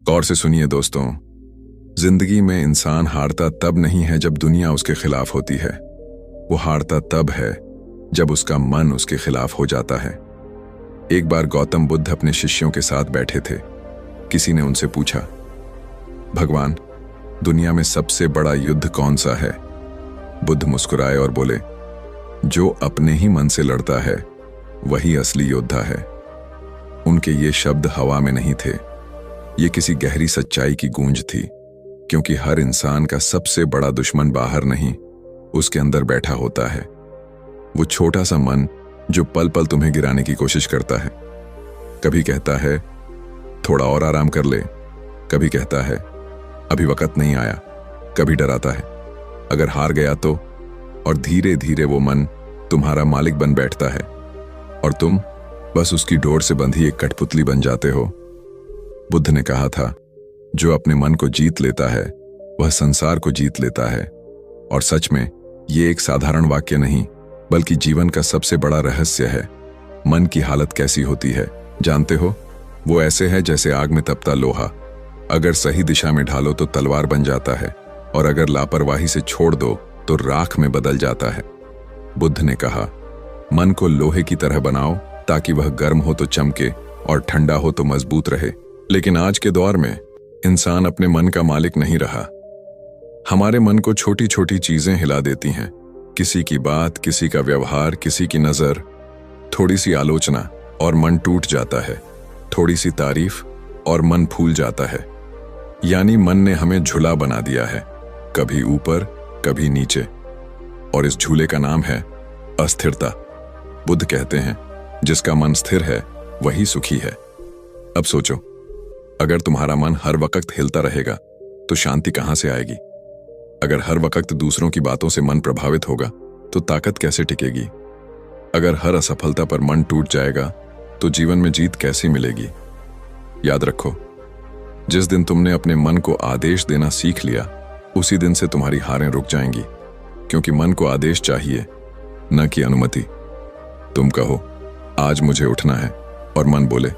गौर से सुनिए दोस्तों, जिंदगी में इंसान हारता तब नहीं है जब दुनिया उसके खिलाफ होती है। वो हारता तब है जब उसका मन उसके खिलाफ हो जाता है। एक बार गौतम बुद्ध अपने शिष्यों के साथ बैठे थे। किसी ने उनसे पूछा, भगवान, दुनिया में सबसे बड़ा युद्ध कौन सा है? बुद्ध मुस्कुराए और बोले, जो अपने ही मन से लड़ता है वही असली योद्धा है। उनके ये शब्द हवा में नहीं थे, ये किसी गहरी सच्चाई की गूंज थी, क्योंकि हर इंसान का सबसे बड़ा दुश्मन बाहर नहीं, उसके अंदर बैठा होता है। वो छोटा सा मन जो पल पल तुम्हें गिराने की कोशिश करता है। कभी कहता है थोड़ा और आराम कर ले, कभी कहता है अभी वक्त नहीं आया, कभी डराता है अगर हार गया तो, और धीरे धीरे वो मन तुम्हारा मालिक बन बैठता है और तुम बस उसकी डोर से बंधी एक कठपुतली बन जाते हो। बुद्ध ने कहा था, जो अपने मन को जीत लेता है वह संसार को जीत लेता है। और सच में ये एक साधारण वाक्य नहीं, बल्कि जीवन का सबसे बड़ा रहस्य है। मन की हालत कैसी होती है जानते हो? वो ऐसे है जैसे आग में तपता लोहा। अगर सही दिशा में ढालो तो तलवार बन जाता है, और अगर लापरवाही से छोड़ दो तो राख में बदल जाता है। बुद्ध ने कहा, मन को लोहे की तरह बनाओ ताकि वह गर्म हो तो चमके और ठंडा हो तो मजबूत रहे। लेकिन आज के दौर में इंसान अपने मन का मालिक नहीं रहा। हमारे मन को छोटी छोटी चीजें हिला देती हैं। किसी की बात, किसी का व्यवहार, किसी की नजर, थोड़ी सी आलोचना और मन टूट जाता है। थोड़ी सी तारीफ और मन फूल जाता है। यानी मन ने हमें झूला बना दिया है, कभी ऊपर कभी नीचे, और इस झूले का नाम है अस्थिरता। बुद्ध कहते हैं, जिसका मन स्थिर है वही सुखी है। अब सोचो, अगर तुम्हारा मन हर वक्त हिलता रहेगा तो शांति कहां से आएगी? अगर हर वक्त दूसरों की बातों से मन प्रभावित होगा तो ताकत कैसे टिकेगी? अगर हर असफलता पर मन टूट जाएगा तो जीवन में जीत कैसे मिलेगी? याद रखो, जिस दिन तुमने अपने मन को आदेश देना सीख लिया, उसी दिन से तुम्हारी हारें रुक जाएंगी, क्योंकि मन को आदेश चाहिए, न कि अनुमति। तुम कहो आज मुझे उठना है, और मन बोले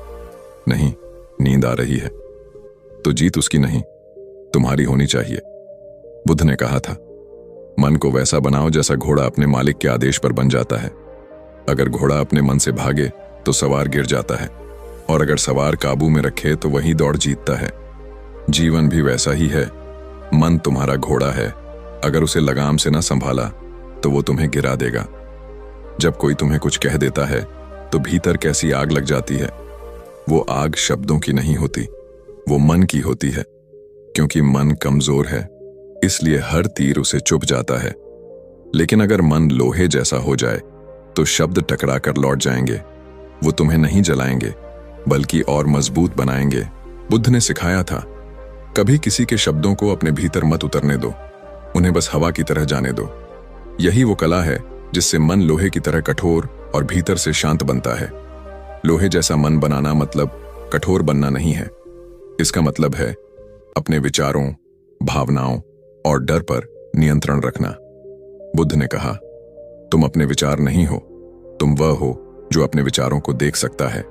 नहीं, नींद आ रही है, तो जीत उसकी नहीं, तुम्हारी होनी चाहिए। बुद्ध ने कहा था, मन को वैसा बनाओ जैसा घोड़ा अपने मालिक के आदेश पर बन जाता है। अगर घोड़ा अपने मन से भागे तो सवार गिर जाता है, और अगर सवार काबू में रखे तो वही दौड़ जीतता है। जीवन भी वैसा ही है। मन तुम्हारा घोड़ा है, अगर उसे लगाम से न संभाला तो वो तुम्हें गिरा देगा। जब कोई तुम्हें कुछ कह देता है तो भीतर कैसी आग लग जाती है। वो आग शब्दों की नहीं होती, वो मन की होती है। क्योंकि मन कमजोर है, इसलिए हर तीर उसे चुभ जाता है। लेकिन अगर मन लोहे जैसा हो जाए तो शब्द टकरा कर लौट जाएंगे। वो तुम्हें नहीं जलाएंगे, बल्कि और मजबूत बनाएंगे। बुद्ध ने सिखाया था, कभी किसी के शब्दों को अपने भीतर मत उतरने दो, उन्हें बस हवा की तरह जाने दो। यही वो कला है जिससे मन लोहे की तरह कठोर और भीतर से शांत बनता है। लोहे जैसा मन बनाना मतलब कठोर बनना नहीं है। इसका मतलब है अपने विचारों, भावनाओं और डर पर नियंत्रण रखना। बुद्ध ने कहा, तुम अपने विचार नहीं हो, तुम वह हो जो अपने विचारों को देख सकता है।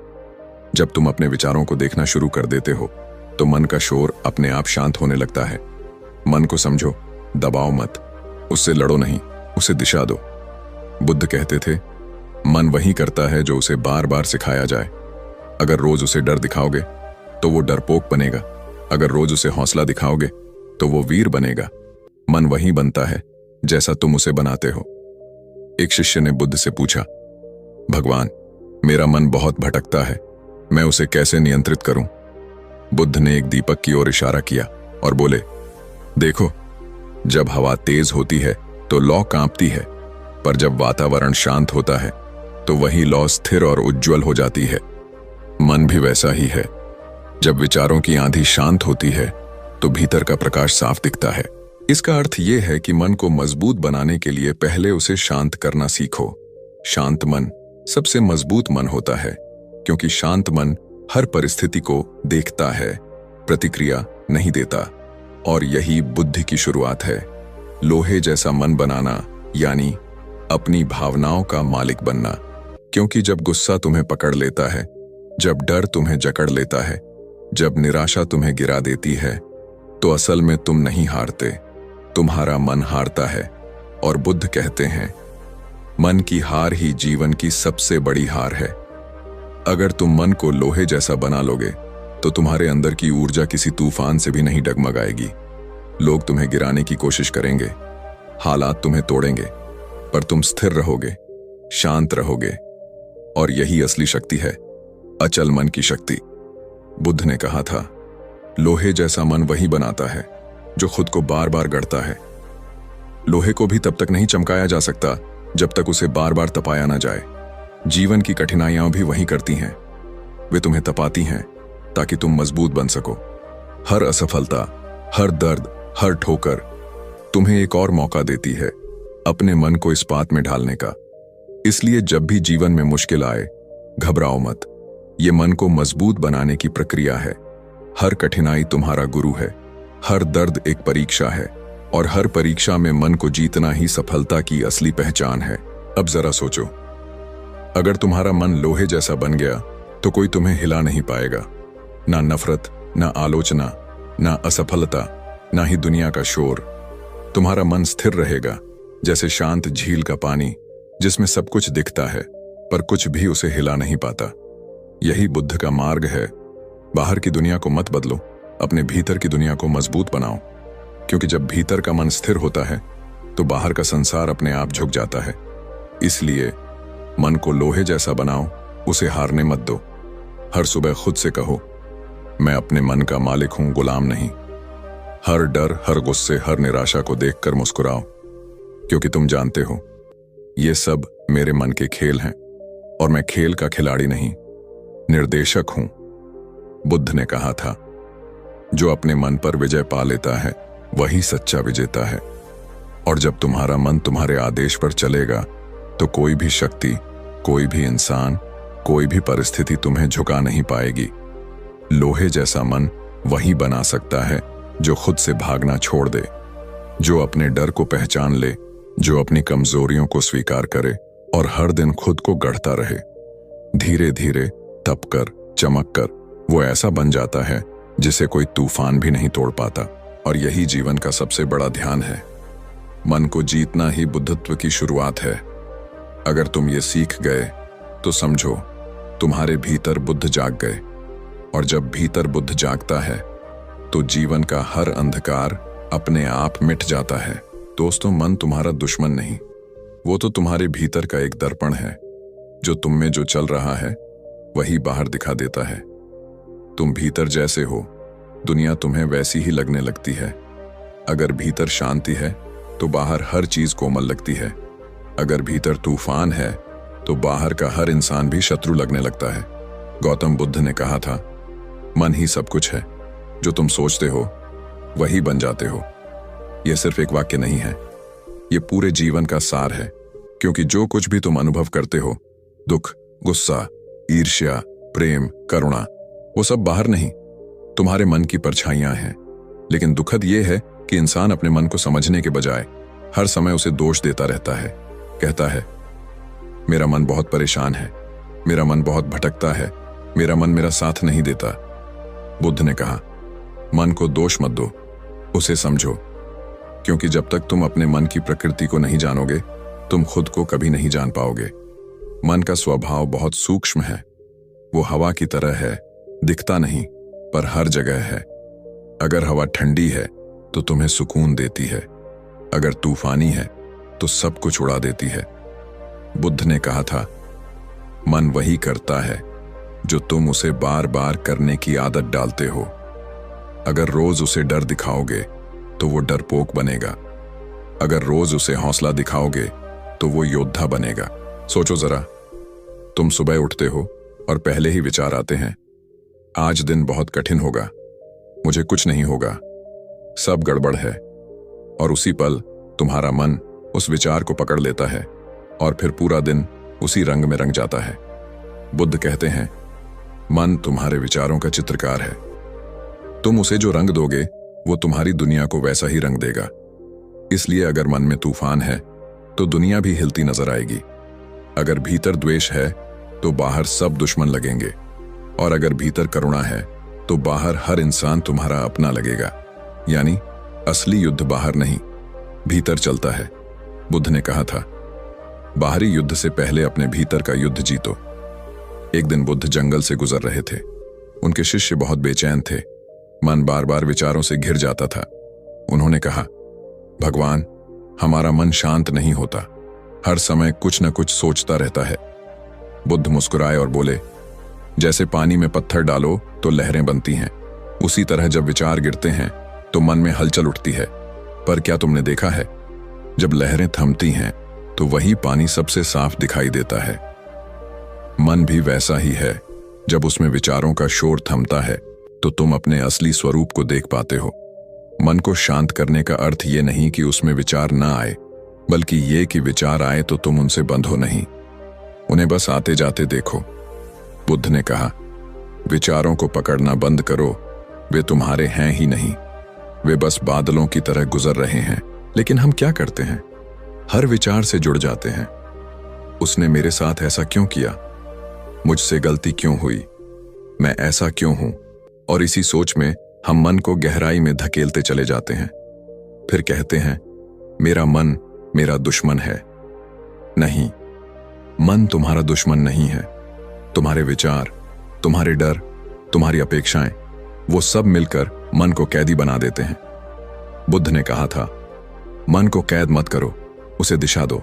जब तुम अपने विचारों को देखना शुरू कर देते हो तो मन का शोर अपने आप शांत होने लगता है। मन को समझो, दबाओ मत, उससे लड़ो नहीं, उसे दिशा दो। बुद्ध कहते थे, मन वही करता है जो उसे बार बार सिखाया जाए। अगर रोज उसे डर दिखाओगे तो वो डरपोक बनेगा, अगर रोज उसे हौसला दिखाओगे तो वो वीर बनेगा। मन वही बनता है जैसा तुम उसे बनाते हो। एक शिष्य ने बुद्ध से पूछा, भगवान, मेरा मन बहुत भटकता है, मैं उसे कैसे नियंत्रित करूं? बुद्ध ने एक दीपक की ओर इशारा किया और बोले, देखो, जब हवा तेज होती है तो लौ कांपती है, पर जब वातावरण शांत होता है तो वही लौ स्थिर और उज्जवल हो जाती है। मन भी वैसा ही है। जब विचारों की आंधी शांत होती है तो भीतर का प्रकाश साफ दिखता है। इसका अर्थ यह है कि मन को मजबूत बनाने के लिए पहले उसे शांत करना सीखो। शांत मन सबसे मजबूत मन होता है, क्योंकि शांत मन हर परिस्थिति को देखता है, प्रतिक्रिया नहीं देता। और यही बुद्धि की शुरुआत है। लोहे जैसा मन बनाना यानी अपनी भावनाओं का मालिक बनना। क्योंकि जब गुस्सा तुम्हें पकड़ लेता है, जब डर तुम्हें जकड़ लेता है, जब निराशा तुम्हें गिरा देती है तो असल में तुम नहीं हारते, तुम्हारा मन हारता है। और बुद्ध कहते हैं, मन की हार ही जीवन की सबसे बड़ी हार है। अगर तुम मन को लोहे जैसा बना लोगे तो तुम्हारे अंदर की ऊर्जा किसी तूफान से भी नहीं डगमगाएगी। लोग तुम्हें गिराने की कोशिश करेंगे, हालात तुम्हें तोड़ेंगे, पर तुम स्थिर रहोगे, शांत रहोगे। और यही असली शक्ति है, अचल मन की शक्ति। बुद्ध ने कहा था, लोहे जैसा मन वही बनाता है जो खुद को बार बार गढ़ता है। लोहे को भी तब तक नहीं चमकाया जा सकता जब तक उसे बार बार तपाया ना जाए। जीवन की कठिनाइयां भी वही करती हैं, वे तुम्हें तपाती हैं ताकि तुम मजबूत बन सको। हर असफलता, हर दर्द, हर ठोकर तुम्हें एक और मौका देती है अपने मन को इस बात में ढालने का। इसलिए जब भी जीवन में मुश्किल आए, घबराओ मत। ये मन को मजबूत बनाने की प्रक्रिया है। हर कठिनाई तुम्हारा गुरु है, हर दर्द एक परीक्षा है, और हर परीक्षा में मन को जीतना ही सफलता की असली पहचान है। अब जरा सोचो, अगर तुम्हारा मन लोहे जैसा बन गया तो कोई तुम्हें हिला नहीं पाएगा। ना नफरत, ना आलोचना, ना असफलता, ना ही दुनिया का शोर। तुम्हारा मन स्थिर रहेगा जैसे शांत झील का पानी, जिसमें सब कुछ दिखता है पर कुछ भी उसे हिला नहीं पाता। यही बुद्ध का मार्ग है। बाहर की दुनिया को मत बदलो, अपने भीतर की दुनिया को मजबूत बनाओ। क्योंकि जब भीतर का मन स्थिर होता है तो बाहर का संसार अपने आप झुक जाता है। इसलिए मन को लोहे जैसा बनाओ, उसे हारने मत दो। हर सुबह खुद से कहो, मैं अपने मन का मालिक हूं, गुलाम नहीं। हर डर, हर गुस्से, हर निराशा को देखकर मुस्कुराओ, क्योंकि तुम जानते हो ये सब मेरे मन के खेल हैं और मैं खेल का खिलाड़ी नहीं, निर्देशक हूं। बुद्ध ने कहा था, जो अपने मन पर विजय पा लेता है वही सच्चा विजेता है। और जब तुम्हारा मन तुम्हारे आदेश पर चलेगा तो कोई भी शक्ति, कोई भी इंसान, कोई भी परिस्थिति तुम्हें झुका नहीं पाएगी। लोहे जैसा मन वही बना सकता है जो खुद से भागना छोड़ दे, जो अपने डर को पहचान ले, जो अपनी कमजोरियों को स्वीकार करे और हर दिन खुद को गढ़ता रहे। धीरे धीरे, तपकर, चमककर वो ऐसा बन जाता है जिसे कोई तूफान भी नहीं तोड़ पाता। और यही जीवन का सबसे बड़ा ध्यान है। मन को जीतना ही बुद्धत्व की शुरुआत है। अगर तुम ये सीख गए तो समझो तुम्हारे भीतर बुद्ध जाग गए। और जब भीतर बुद्ध जागता है तो जीवन का हर अंधकार अपने आप मिट जाता है। दोस्तों, मन तुम्हारा दुश्मन नहीं, वो तो तुम्हारे भीतर का एक दर्पण है। जो तुम में जो चल रहा है वही बाहर दिखा देता है। तुम भीतर जैसे हो, दुनिया तुम्हें वैसी ही लगने लगती है। अगर भीतर शांति है तो बाहर हर चीज कोमल लगती है। अगर भीतर तूफान है तो बाहर का हर इंसान भी शत्रु लगने लगता है। गौतम बुद्ध ने कहा था, मन ही सब कुछ है, जो तुम सोचते हो वही बन जाते हो। यह सिर्फ एक वाक्य नहीं है, यह पूरे जीवन का सार है। क्योंकि जो कुछ भी तुम अनुभव करते हो, दुख, गुस्सा, ईर्ष्या, प्रेम, करुणा, वो सब बाहर नहीं, तुम्हारे मन की परछाइयां हैं। लेकिन दुखद यह है कि इंसान अपने मन को समझने के बजाय हर समय उसे दोष देता रहता है। कहता है, मेरा मन बहुत परेशान है, मेरा मन बहुत भटकता है, मेरा मन मेरा साथ नहीं देता। बुद्ध ने कहा, मन को दोष मत दो, उसे समझो। क्योंकि जब तक तुम अपने मन की प्रकृति को नहीं जानोगे, तुम खुद को कभी नहीं जान पाओगे। मन का स्वभाव बहुत सूक्ष्म है। वो हवा की तरह है, दिखता नहीं पर हर जगह है। अगर हवा ठंडी है तो तुम्हें सुकून देती है, अगर तूफानी है तो सब कुछ उड़ा देती है। बुद्ध ने कहा था, मन वही करता है जो तुम उसे बार बार करने की आदत डालते हो। अगर रोज उसे डर दिखाओगे तो वो डरपोक बनेगा। अगर रोज उसे हौसला दिखाओगे तो वो योद्धा बनेगा। सोचो जरा, तुम सुबह उठते हो और पहले ही विचार आते हैं, आज दिन बहुत कठिन होगा, मुझे कुछ नहीं होगा, सब गड़बड़ है। और उसी पल तुम्हारा मन उस विचार को पकड़ लेता है और फिर पूरा दिन उसी रंग में रंग जाता है। बुद्ध कहते हैं, मन तुम्हारे विचारों का चित्रकार है। तुम उसे जो रंग दोगे वो तुम्हारी दुनिया को वैसा ही रंग देगा। इसलिए अगर मन में तूफान है तो दुनिया भी हिलती नजर आएगी। अगर भीतर द्वेष है तो बाहर सब दुश्मन लगेंगे। और अगर भीतर करुणा है तो बाहर हर इंसान तुम्हारा अपना लगेगा। यानी असली युद्ध बाहर नहीं, भीतर चलता है। बुद्ध ने कहा था, बाहरी युद्ध से पहले अपने भीतर का युद्ध जीतो। एक दिन बुद्ध जंगल से गुजर रहे थे। उनके शिष्य बहुत बेचैन थे। मन बार बार विचारों से घिर जाता था। उन्होंने कहा, भगवान, हमारा मन शांत नहीं होता, हर समय कुछ न कुछ सोचता रहता है। बुद्ध मुस्कुराए और बोले, जैसे पानी में पत्थर डालो तो लहरें बनती हैं, उसी तरह जब विचार गिरते हैं तो मन में हलचल उठती है। पर क्या तुमने देखा है, जब लहरें थमती हैं तो वही पानी सबसे साफ दिखाई देता है। मन भी वैसा ही है, जब उसमें विचारों का शोर थमता है तो तुम अपने असली स्वरूप को देख पाते हो। मन को शांत करने का अर्थ ये नहीं कि उसमें विचार ना आए, बल्कि ये कि विचार आए तो तुम उनसे बंधो नहीं, उन्हें बस आते जाते देखो। बुद्ध ने कहा, विचारों को पकड़ना बंद करो, वे तुम्हारे हैं ही नहीं, वे बस बादलों की तरह गुजर रहे हैं। लेकिन हम क्या करते हैं, हर विचार से जुड़ जाते हैं। उसने मेरे साथ ऐसा क्यों किया, मुझसे गलती क्यों हुई, मैं ऐसा क्यों हूं, और इसी सोच में हम मन को गहराई में धकेलते चले जाते हैं। फिर कहते हैं, मेरा मन मेरा दुश्मन है। नहीं, मन तुम्हारा दुश्मन नहीं है। तुम्हारे विचार, तुम्हारे डर, तुम्हारी अपेक्षाएं, वो सब मिलकर मन को कैदी बना देते हैं। बुद्ध ने कहा था, मन को कैद मत करो, उसे दिशा दो।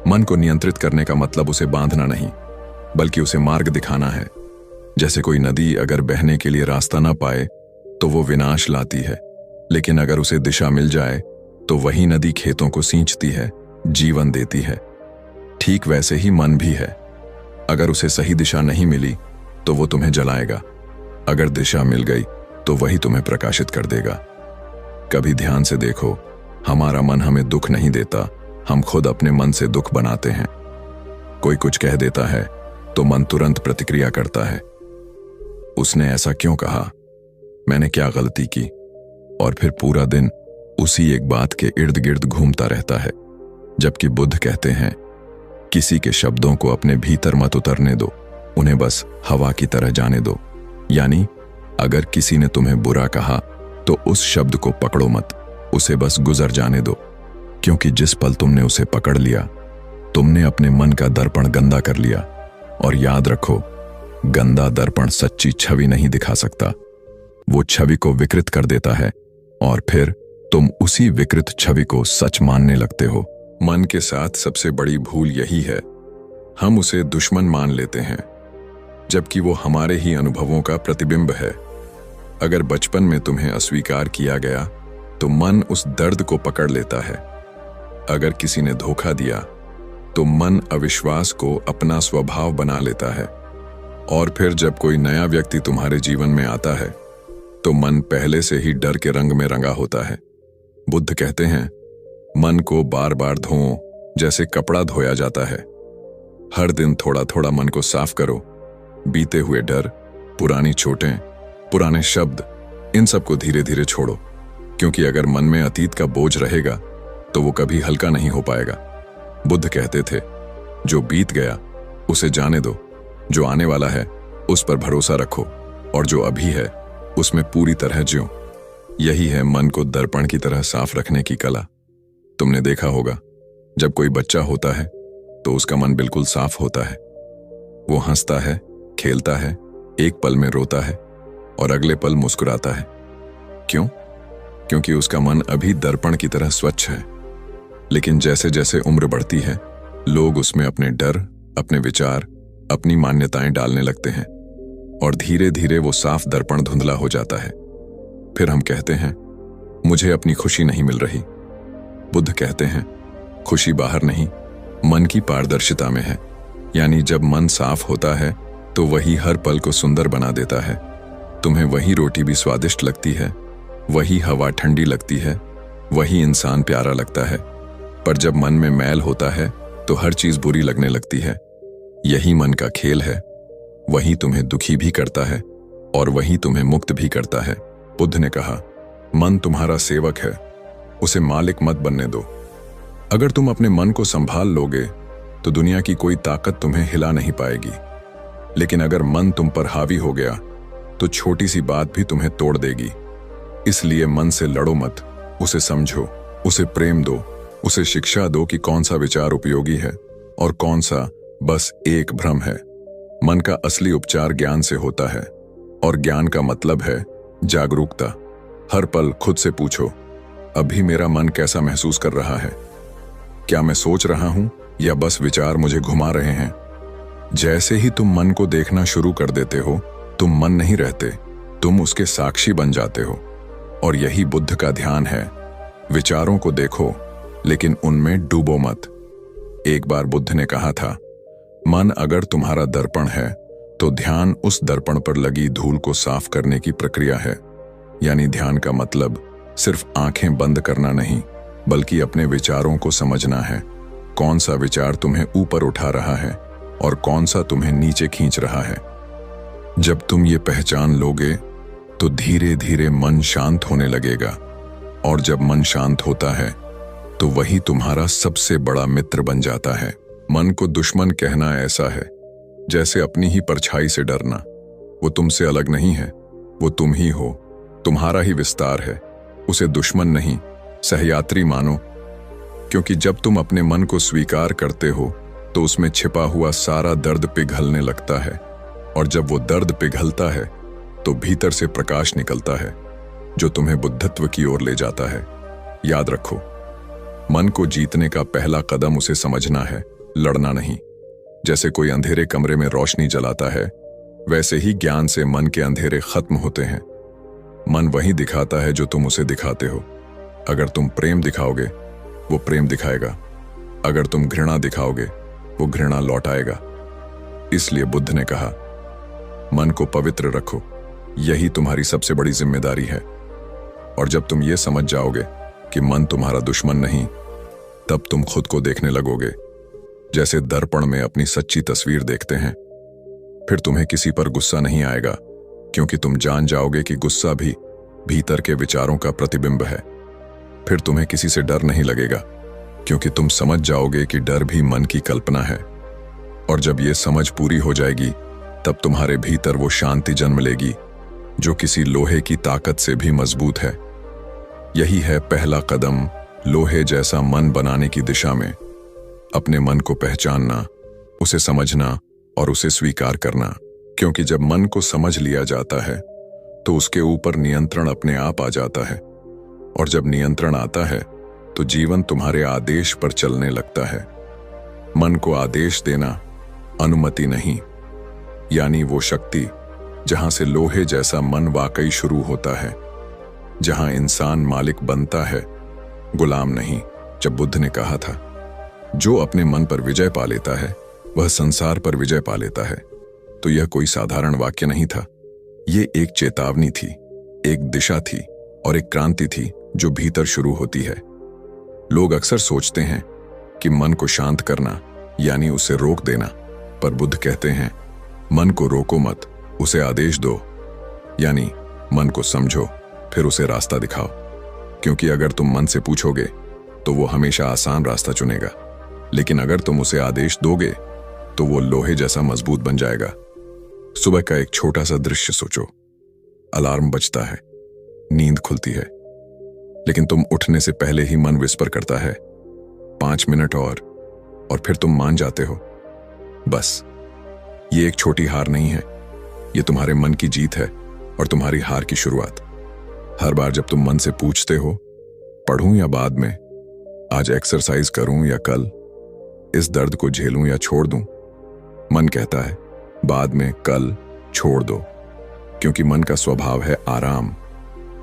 मन को नियंत्रित करने का मतलब उसे बांधना नहीं, बल्कि उसे मार्ग दिखाना है। जैसे कोई नदी अगर बहने के लिए रास्ता ना पाए तो वो विनाश लाती है, लेकिन अगर उसे दिशा मिल जाए तो वही नदी खेतों को सींचती है, जीवन देती है। ठीक वैसे ही मन भी है। अगर उसे सही दिशा नहीं मिली तो वो तुम्हें जलाएगा, अगर दिशा मिल गई तो वही तुम्हें प्रकाशित कर देगा। कभी ध्यान से देखो, हमारा मन हमें दुख नहीं देता, हम खुद अपने मन से दुख बनाते हैं। कोई कुछ कह देता है तो मन तुरंत प्रतिक्रिया करता है, उसने ऐसा क्यों कहा, मैंने क्या गलती की, और फिर पूरा दिन उसी एक बात के इर्द गिर्द घूमता रहता है। जबकि बुद्ध कहते हैं, किसी के शब्दों को अपने भीतर मत उतरने दो, उन्हें बस हवा की तरह जाने दो। यानी अगर किसी ने तुम्हें बुरा कहा तो उस शब्द को पकड़ो मत, उसे बस गुजर जाने दो, क्योंकि जिस पल तुमने उसे पकड़ लिया, तुमने अपने मन का दर्पण गंदा कर लिया। और याद रखो, गंदा दर्पण सच्ची छवि नहीं दिखा सकता, वो छवि को विकृत कर देता है, और फिर तुम उसी विकृत छवि को सच मानने लगते हो। मन के साथ सबसे बड़ी भूल यही है, हम उसे दुश्मन मान लेते हैं, जबकि वो हमारे ही अनुभवों का प्रतिबिंब है। अगर बचपन में तुम्हें अस्वीकार किया गया तो मन उस दर्द को पकड़ लेता है। अगर किसी ने धोखा दिया तो मन अविश्वास को अपना स्वभाव बना लेता है। और फिर जब कोई नया व्यक्ति तुम्हारे जीवन में आता है तो मन पहले से ही डर के रंग में रंगा होता है। बुद्ध कहते हैं, मन को बार बार धोओ जैसे कपड़ा धोया जाता है। हर दिन थोड़ा थोड़ा मन को साफ करो। बीते हुए डर, पुरानी चोटें, पुराने शब्द, इन सब को धीरे धीरे छोड़ो, क्योंकि अगर मन में अतीत का बोझ रहेगा तो वो कभी हल्का नहीं हो पाएगा। बुद्ध कहते थे, जो बीत गया उसे जाने दो, जो आने वाला है उस पर भरोसा रखो, और जो अभी है उसमें पूरी तरह जियो। यही है मन को दर्पण की तरह साफ रखने की कला। तुमने देखा होगा, जब कोई बच्चा होता है तो उसका मन बिल्कुल साफ होता है। वो हंसता है, खेलता है, एक पल में रोता है और अगले पल मुस्कुराता है। क्यों? क्योंकि उसका मन अभी दर्पण की तरह स्वच्छ है। लेकिन जैसे जैसे उम्र बढ़ती है, लोग उसमें अपने डर, अपने विचार, अपनी मान्यताएं डालने लगते हैं, और धीरे धीरे वो साफ दर्पण धुंधला हो जाता है। फिर हम कहते हैं, मुझे अपनी खुशी नहीं मिल रही। बुद्ध कहते हैं, खुशी बाहर नहीं, मन की पारदर्शिता में है। यानी जब मन साफ होता है तो वही हर पल को सुंदर बना देता है। तुम्हें वही रोटी भी स्वादिष्ट लगती है, वही हवा ठंडी लगती है, वही इंसान प्यारा लगता है। पर जब मन में मैल होता है तो हर चीज बुरी लगने लगती है। यही मन का खेल है, वही तुम्हें दुखी भी करता है और वही तुम्हें मुक्त भी करता है। बुद्ध ने कहा, मन तुम्हारा सेवक है, उसे मालिक मत बनने दो। अगर तुम अपने मन को संभाल लोगे तो दुनिया की कोई ताकत तुम्हें हिला नहीं पाएगी। लेकिन अगर मन तुम पर हावी हो गया तो छोटी सी बात भी तुम्हें तोड़ देगी। इसलिए मन से लड़ो मत, उसे समझो, उसे प्रेम दो, उसे शिक्षा दो कि कौन सा विचार उपयोगी है और कौन सा बस एक भ्रम है। मन का असली उपचार ज्ञान से होता है, और ज्ञान का मतलब है जागरूकता। हर पल खुद से पूछो, अभी मेरा मन कैसा महसूस कर रहा है? क्या मैं सोच रहा हूं या बस विचार मुझे घुमा रहे हैं? जैसे ही तुम मन को देखना शुरू कर देते हो, तुम मन नहीं रहते, तुम उसके साक्षी बन जाते हो। और यही बुद्ध का ध्यान है। विचारों को देखो, लेकिन उनमें डूबो मत। एक बार बुद्ध ने कहा था, मन अगर तुम्हारा दर्पण है तो ध्यान उस दर्पण पर लगी धूल को साफ करने की प्रक्रिया है। यानी ध्यान का मतलब सिर्फ आंखें बंद करना नहीं, बल्कि अपने विचारों को समझना है। कौन सा विचार तुम्हें ऊपर उठा रहा है और कौन सा तुम्हें नीचे खींच रहा है। जब तुम ये पहचान लोगे तो धीरे धीरे मन शांत होने लगेगा, और जब मन शांत होता है तो वही तुम्हारा सबसे बड़ा मित्र बन जाता है। मन को दुश्मन कहना ऐसा है जैसे अपनी ही परछाई से डरना। वो तुमसे अलग नहीं है, वो तुम ही हो, तुम्हारा ही विस्तार है। उसे दुश्मन नहीं, सहयात्री मानो। क्योंकि जब तुम अपने मन को स्वीकार करते हो तो उसमें छिपा हुआ सारा दर्द पिघलने लगता है, और जब वो दर्द पिघलता है तो भीतर से प्रकाश निकलता है जो तुम्हें बुद्धत्व की ओर ले जाता है। याद रखो, मन को जीतने का पहला कदम उसे समझना है, लड़ना नहीं। जैसे कोई अंधेरे कमरे में रोशनी जलाता है, वैसे ही ज्ञान से मन के अंधेरे खत्म होते हैं। मन वही दिखाता है जो तुम उसे दिखाते हो। अगर तुम प्रेम दिखाओगे, वो प्रेम दिखाएगा। अगर तुम घृणा दिखाओगे, वो घृणा लौटाएगा। इसलिए बुद्ध ने कहा, मन को पवित्र रखो, यही तुम्हारी सबसे बड़ी जिम्मेदारी है। और जब तुम ये समझ जाओगे कि मन तुम्हारा दुश्मन नहीं, तब तुम खुद को देखने लगोगे जैसे दर्पण में अपनी सच्ची तस्वीर देखते हैं। फिर तुम्हें किसी पर गुस्सा नहीं आएगा, क्योंकि तुम जान जाओगे कि गुस्सा भी भीतर के विचारों का प्रतिबिंब है। फिर तुम्हें किसी से डर नहीं लगेगा, क्योंकि तुम समझ जाओगे कि डर भी मन की कल्पना है। और जब ये समझ पूरी हो जाएगी, तब तुम्हारे भीतर वो शांति जन्म लेगी जो किसी लोहे की ताकत से भी मजबूत है। यही है पहला कदम लोहे जैसा मन बनाने की दिशा में। अपने मन को पहचानना, उसे समझना और उसे स्वीकार करना। क्योंकि जब मन को समझ लिया जाता है तो उसके ऊपर नियंत्रण अपने आप आ जाता है, और जब नियंत्रण आता है तो जीवन तुम्हारे आदेश पर चलने लगता है। मन को आदेश देना, अनुमति नहीं। यानी वो शक्ति जहां से लोहे जैसा मन वाकई शुरू होता है, जहां इंसान मालिक बनता है, गुलाम नहीं। जब बुद्ध ने कहा था, जो अपने मन पर विजय पा लेता है वह संसार पर विजय पा लेता है, तो यह कोई साधारण वाक्य नहीं था। ये एक चेतावनी थी, एक दिशा थी और एक क्रांति थी जो भीतर शुरू होती है। लोग अक्सर सोचते हैं कि मन को शांत करना यानी उसे रोक देना, पर बुद्ध कहते हैं, मन को रोको मत, उसे आदेश दो। यानी मन को समझो, फिर उसे रास्ता दिखाओ। क्योंकि अगर तुम मन से पूछोगे तो वो हमेशा आसान रास्ता चुनेगा, लेकिन अगर तुम उसे आदेश दोगे तो वो लोहे जैसा मजबूत बन जाएगा। सुबह का एक छोटा सा दृश्य सोचो। अलार्म बजता है, नींद खुलती है, लेकिन तुम उठने से पहले ही मन विस्पर करता है, 5 मिनट और फिर तुम मान जाते हो। बस ये एक छोटी हार नहीं है, ये तुम्हारे मन की जीत है और तुम्हारी हार की शुरुआत। हर बार जब तुम मन से पूछते हो, पढ़ूं या बाद में, आज एक्सरसाइज करूं या कल, इस दर्द को झेलूं या छोड़ दूं, मन कहता है बाद में, कल, छोड़ दो। क्योंकि मन का स्वभाव है आराम,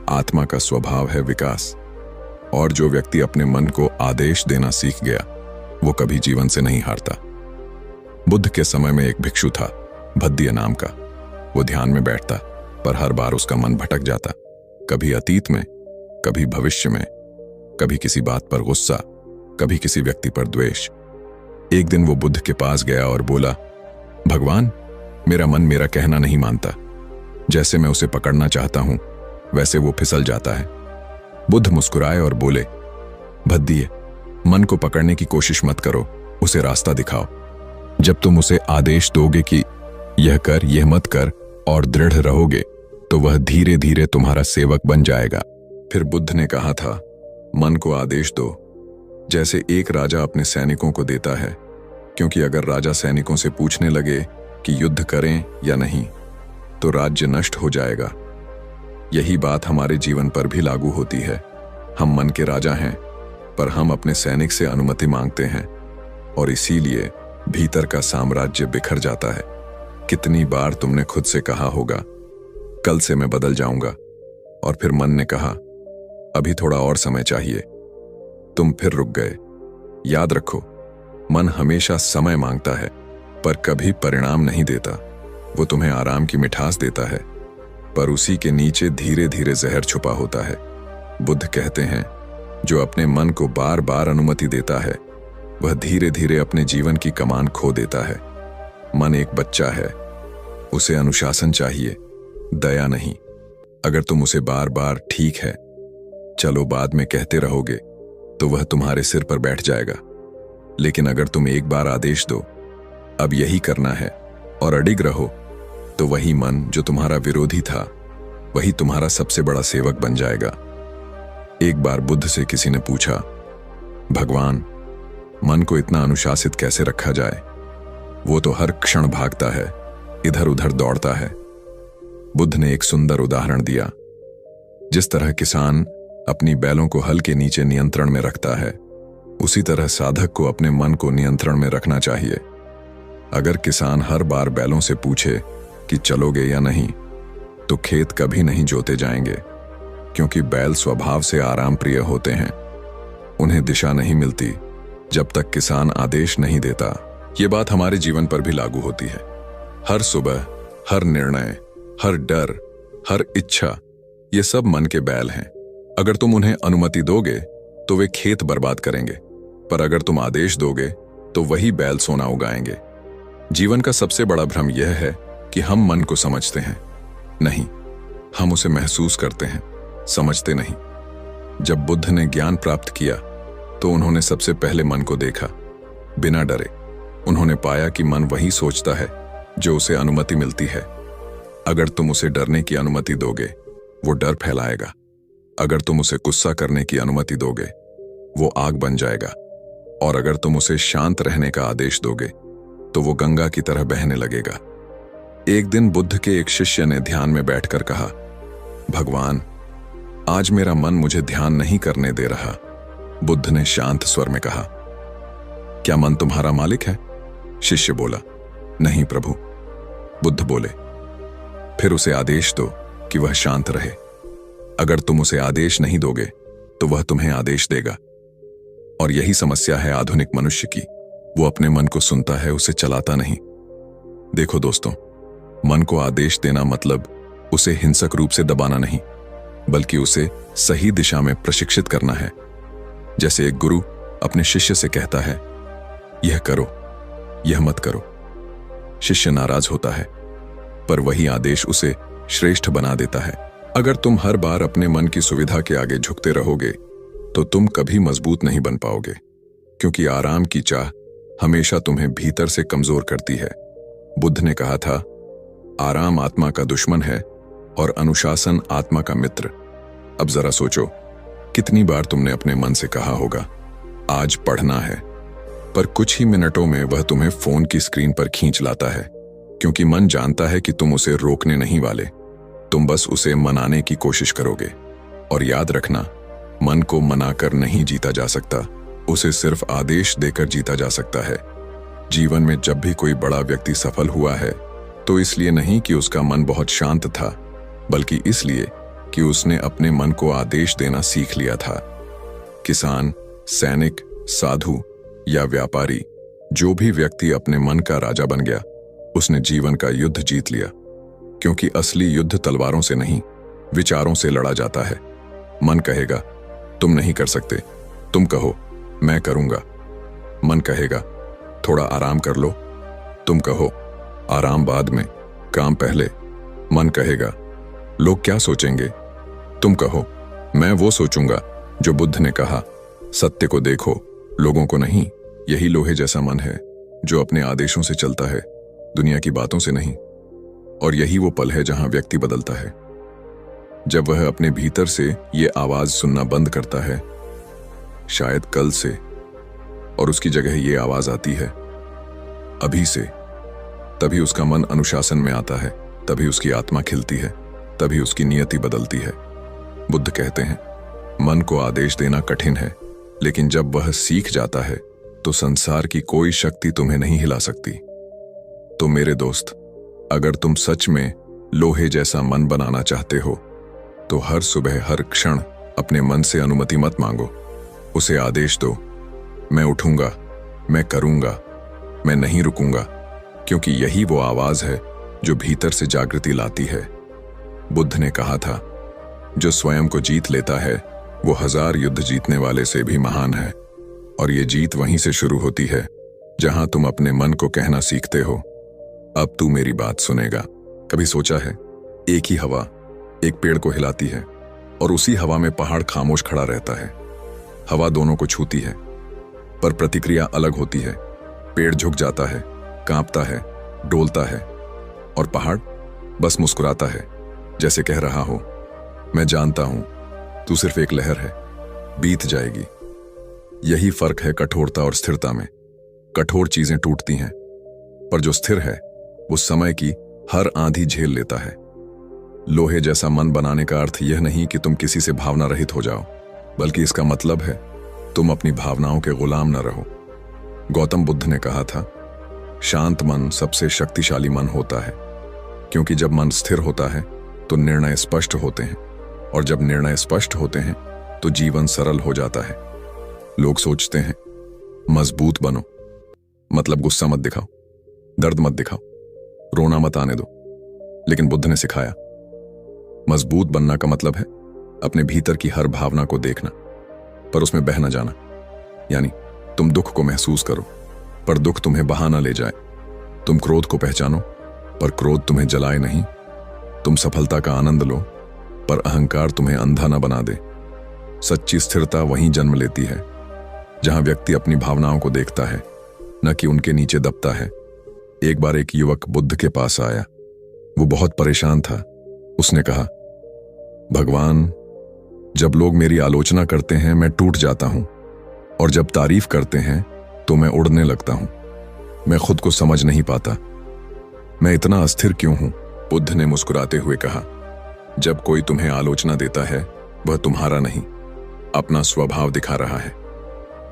आत्मा का स्वभाव है विकास। और जो व्यक्ति अपने मन को आदेश देना सीख गया, वो कभी जीवन से नहीं हारता। बुद्ध के समय में एक भिक्षु था, भद्दिय नाम का। वो ध्यान में बैठता, पर हर बार उसका मन भटक जाता, कभी अतीत में, कभी भविष्य में, कभी किसी बात पर गुस्सा, कभी किसी व्यक्ति पर द्वेष। एक दिन वो बुद्ध के पास गया और बोला, भगवान, मेरा मन मेरा कहना नहीं मानता। जैसे मैं उसे पकड़ना चाहता हूं, वैसे वो फिसल जाता है। बुद्ध मुस्कुराए और बोले, भद्दिय, मन को पकड़ने की कोशिश मत करो, उसे रास्ता दिखाओ। जब तुम उसे आदेश दोगे कि यह कर, यह मत कर, और दृढ़ रहोगे, तो वह धीरे धीरे तुम्हारा सेवक बन जाएगा। फिर बुद्ध ने कहा था, मन को आदेश दो जैसे एक राजा अपने सैनिकों को देता है, क्योंकि अगर राजा सैनिकों से पूछने लगे कि युद्ध करें या नहीं तो राज्य नष्ट हो जाएगा। यही बात हमारे जीवन पर भी लागू होती है। हम मन के राजा हैं, पर हम अपने सैनिक से अनुमति मांगते हैं और इसीलिए भीतर का साम्राज्य बिखर जाता है। कितनी बार तुमने खुद से कहा होगा, कल से मैं बदल जाऊंगा, और फिर मन ने कहा, अभी थोड़ा और समय चाहिए। तुम फिर रुक गए। याद रखो, मन हमेशा समय मांगता है पर कभी परिणाम नहीं देता। वो तुम्हें आराम की मिठास देता है, पर उसी के नीचे धीरे धीरे जहर छुपा होता है। बुद्ध कहते हैं, जो अपने मन को बार बार अनुमति देता है वह धीरे धीरे अपने जीवन की कमान खो देता है। मन एक बच्चा है, उसे अनुशासन चाहिए, दया नहीं। अगर तुम उसे बार बार ठीक है, चलो बाद में कहते रहोगे तो वह तुम्हारे सिर पर बैठ जाएगा। लेकिन अगर तुम एक बार आदेश दो, अब यही करना है, और अडिग रहो, तो वही मन जो तुम्हारा विरोधी था वही तुम्हारा सबसे बड़ा सेवक बन जाएगा। एक बार बुद्ध से किसी ने पूछा, भगवान, मन को इतना अनुशासित कैसे रखा जाए? वो तो हर क्षण भागता है, इधर उधर दौड़ता है। बुद्ध ने एक सुंदर उदाहरण दिया। जिस तरह किसान अपनी बैलों को हल के नीचे नियंत्रण में रखता है, उसी तरह साधक को अपने मन को नियंत्रण में रखना चाहिए। अगर किसान हर बार बैलों से पूछे कि चलोगे या नहीं, तो खेत कभी नहीं जोते जाएंगे, क्योंकि बैल स्वभाव से आराम प्रिय होते हैं। उन्हें दिशा नहीं मिलती जब तक किसान आदेश नहीं देता। ये बात हमारे जीवन पर भी लागू होती है। हर सुबह, हर निर्णय, हर डर, हर इच्छा, ये सब मन के बैल हैं। अगर तुम उन्हें अनुमति दोगे तो वे खेत बर्बाद करेंगे, पर अगर तुम आदेश दोगे तो वही बैल सोना उगाएंगे। जीवन का सबसे बड़ा भ्रम यह है कि हम मन को समझते हैं। नहीं, हम उसे महसूस करते हैं, समझते नहीं। जब बुद्ध ने ज्ञान प्राप्त किया तो उन्होंने सबसे पहले मन को देखा। बिना डरे उन्होंने पाया कि मन वही सोचता है जो उसे अनुमति मिलती है। अगर तुम उसे डरने की अनुमति दोगे, वो डर फैलाएगा। अगर तुम उसे गुस्सा करने की अनुमति दोगे, वो आग बन जाएगा। और अगर तुम उसे शांत रहने का आदेश दोगे, तो वो गंगा की तरह बहने लगेगा। एक दिन बुद्ध के एक शिष्य ने ध्यान में बैठकर कहा, भगवान, आज मेरा मन मुझे ध्यान नहीं करने दे रहा। बुद्ध ने शांत स्वर में कहा, क्या मन तुम्हारा मालिक है? शिष्य बोला, नहीं प्रभु। बुद्ध बोले, फिर उसे आदेश दो कि वह शांत रहे। अगर तुम उसे आदेश नहीं दोगे तो वह तुम्हें आदेश देगा। और यही समस्या है आधुनिक मनुष्य की। वो अपने मन को सुनता है, उसे चलाता नहीं। देखो दोस्तों, मन को आदेश देना मतलब उसे हिंसक रूप से दबाना नहीं, बल्कि उसे सही दिशा में प्रशिक्षित करना है। जैसे एक गुरु अपने शिष्य से कहता है, यह करो, यह मत करो। शिष्य नाराज होता है, पर वही आदेश उसे श्रेष्ठ बना देता है। अगर तुम हर बार अपने मन की सुविधा के आगे झुकते रहोगे तो तुम कभी मजबूत नहीं बन पाओगे, क्योंकि आराम की चाह हमेशा तुम्हें भीतर से कमजोर करती है। बुद्ध ने कहा था, आराम आत्मा का दुश्मन है और अनुशासन आत्मा का मित्र। अब जरा सोचो, कितनी बार तुमने अपने मन से कहा होगा, आज पढ़ना है, पर कुछ ही मिनटों में वह तुम्हें फोन की स्क्रीन पर खींच लाता है, क्योंकि मन जानता है कि तुम उसे रोकने नहीं वाले। तुम बस उसे मनाने की कोशिश करोगे। और याद रखना, मन को मनाकर नहीं जीता जा सकता, उसे सिर्फ आदेश देकर जीता जा सकता है। जीवन में जब भी कोई बड़ा व्यक्ति सफल हुआ है तो इसलिए नहीं कि उसका मन बहुत शांत था, बल्कि इसलिए कि उसने अपने मन को आदेश देना सीख लिया था। किसान, सैनिक, साधु या व्यापारी, जो भी व्यक्ति अपने मन का राजा बन गया, उसने जीवन का युद्ध जीत लिया। क्योंकि असली युद्ध तलवारों से नहीं, विचारों से लड़ा जाता है। मन कहेगा, तुम नहीं कर सकते। तुम कहो, मैं करूंगा। मन कहेगा, थोड़ा आराम कर लो। तुम कहो, आराम बाद में, काम पहले। मन कहेगा, लोग क्या सोचेंगे? तुम कहो, मैं वो सोचूंगा जो बुद्ध ने कहा, सत्य को देखो, लोगों को नहीं। यही लोहे जैसा मन है जो अपने आदेशों से चलता है, दुनिया की बातों से नहीं। और यही वो पल है जहां व्यक्ति बदलता है। जब वह अपने भीतर से ये आवाज सुनना बंद करता है, शायद कल से, और उसकी जगह ये आवाज आती है अभी से, तभी उसका मन अनुशासन में आता है, तभी उसकी आत्मा खिलती है, तभी उसकी नियति बदलती है। बुद्ध कहते हैं, मन को आदेश देना कठिन है, लेकिन जब वह सीख जाता है तो संसार की कोई शक्ति तुम्हें नहीं हिला सकती। तो मेरे दोस्त, अगर तुम सच में लोहे जैसा मन बनाना चाहते हो तो हर सुबह हर क्षण अपने मन से अनुमति मत मांगो। उसे आदेश दो, मैं उठूंगा, मैं करूंगा, मैं नहीं रुकूंगा, क्योंकि यही वो आवाज है जो भीतर से जागृति लाती है। बुद्ध ने कहा था, जो स्वयं को जीत लेता है वो 1000 युद्ध जीतने वाले से भी महान है। और ये जीत वहीं से शुरू होती है जहां तुम अपने मन को कहना सीखते हो, अब तू मेरी बात सुनेगा। कभी सोचा है, एक ही हवा एक पेड़ को हिलाती है और उसी हवा में पहाड़ खामोश खड़ा रहता है। हवा दोनों को छूती है, पर प्रतिक्रिया अलग होती है। पेड़ झुक जाता है, कांपता है, डोलता है, और पहाड़ बस मुस्कुराता है, जैसे कह रहा हो, मैं जानता हूं तू सिर्फ एक लहर है, बीत जाएगी। यही फर्क है कठोरता और स्थिरता में। कठोर चीजें टूटती हैं, पर जो स्थिर है वो समय की हर आंधी झेल लेता है। लोहे जैसा मन बनाने का अर्थ यह नहीं कि तुम किसी से भावना रहित हो जाओ, बल्कि इसका मतलब है तुम अपनी भावनाओं के गुलाम न रहो। गौतम बुद्ध ने कहा था, शांत मन सबसे शक्तिशाली मन होता है, क्योंकि जब मन स्थिर होता है तो निर्णय स्पष्ट होते हैं, और जब निर्णय स्पष्ट होते हैं तो जीवन सरल हो जाता है। लोग सोचते हैं, मजबूत बनो, मतलब गुस्सा मत दिखाओ, दर्द मत दिखाओ, रोना मत आने दो। लेकिन बुद्ध ने सिखाया, मजबूत बनना का मतलब है अपने भीतर की हर भावना को देखना, पर उसमें बह न जाना। यानी तुम दुख को महसूस करो, पर दुख तुम्हें बहा न ले जाए। तुम क्रोध को पहचानो, पर क्रोध तुम्हें जलाए नहीं। तुम सफलता का आनंद लो, पर अहंकार तुम्हें अंधा न बना दे। सच्ची स्थिरता वहीं जन्म लेती है जहां व्यक्ति अपनी भावनाओं को देखता है, न कि उनके नीचे दबता है। एक बार एक युवक बुद्ध के पास आया। वो बहुत परेशान था। उसने कहा, भगवान, जब लोग मेरी आलोचना करते हैं मैं टूट जाता हूं, और जब तारीफ करते हैं तो मैं उड़ने लगता हूं। मैं खुद को समझ नहीं पाता, मैं इतना अस्थिर क्यों हूं? बुद्ध ने मुस्कुराते हुए कहा, जब कोई तुम्हें आलोचना देता है वह तुम्हारा नहीं, अपना स्वभाव दिखा रहा है,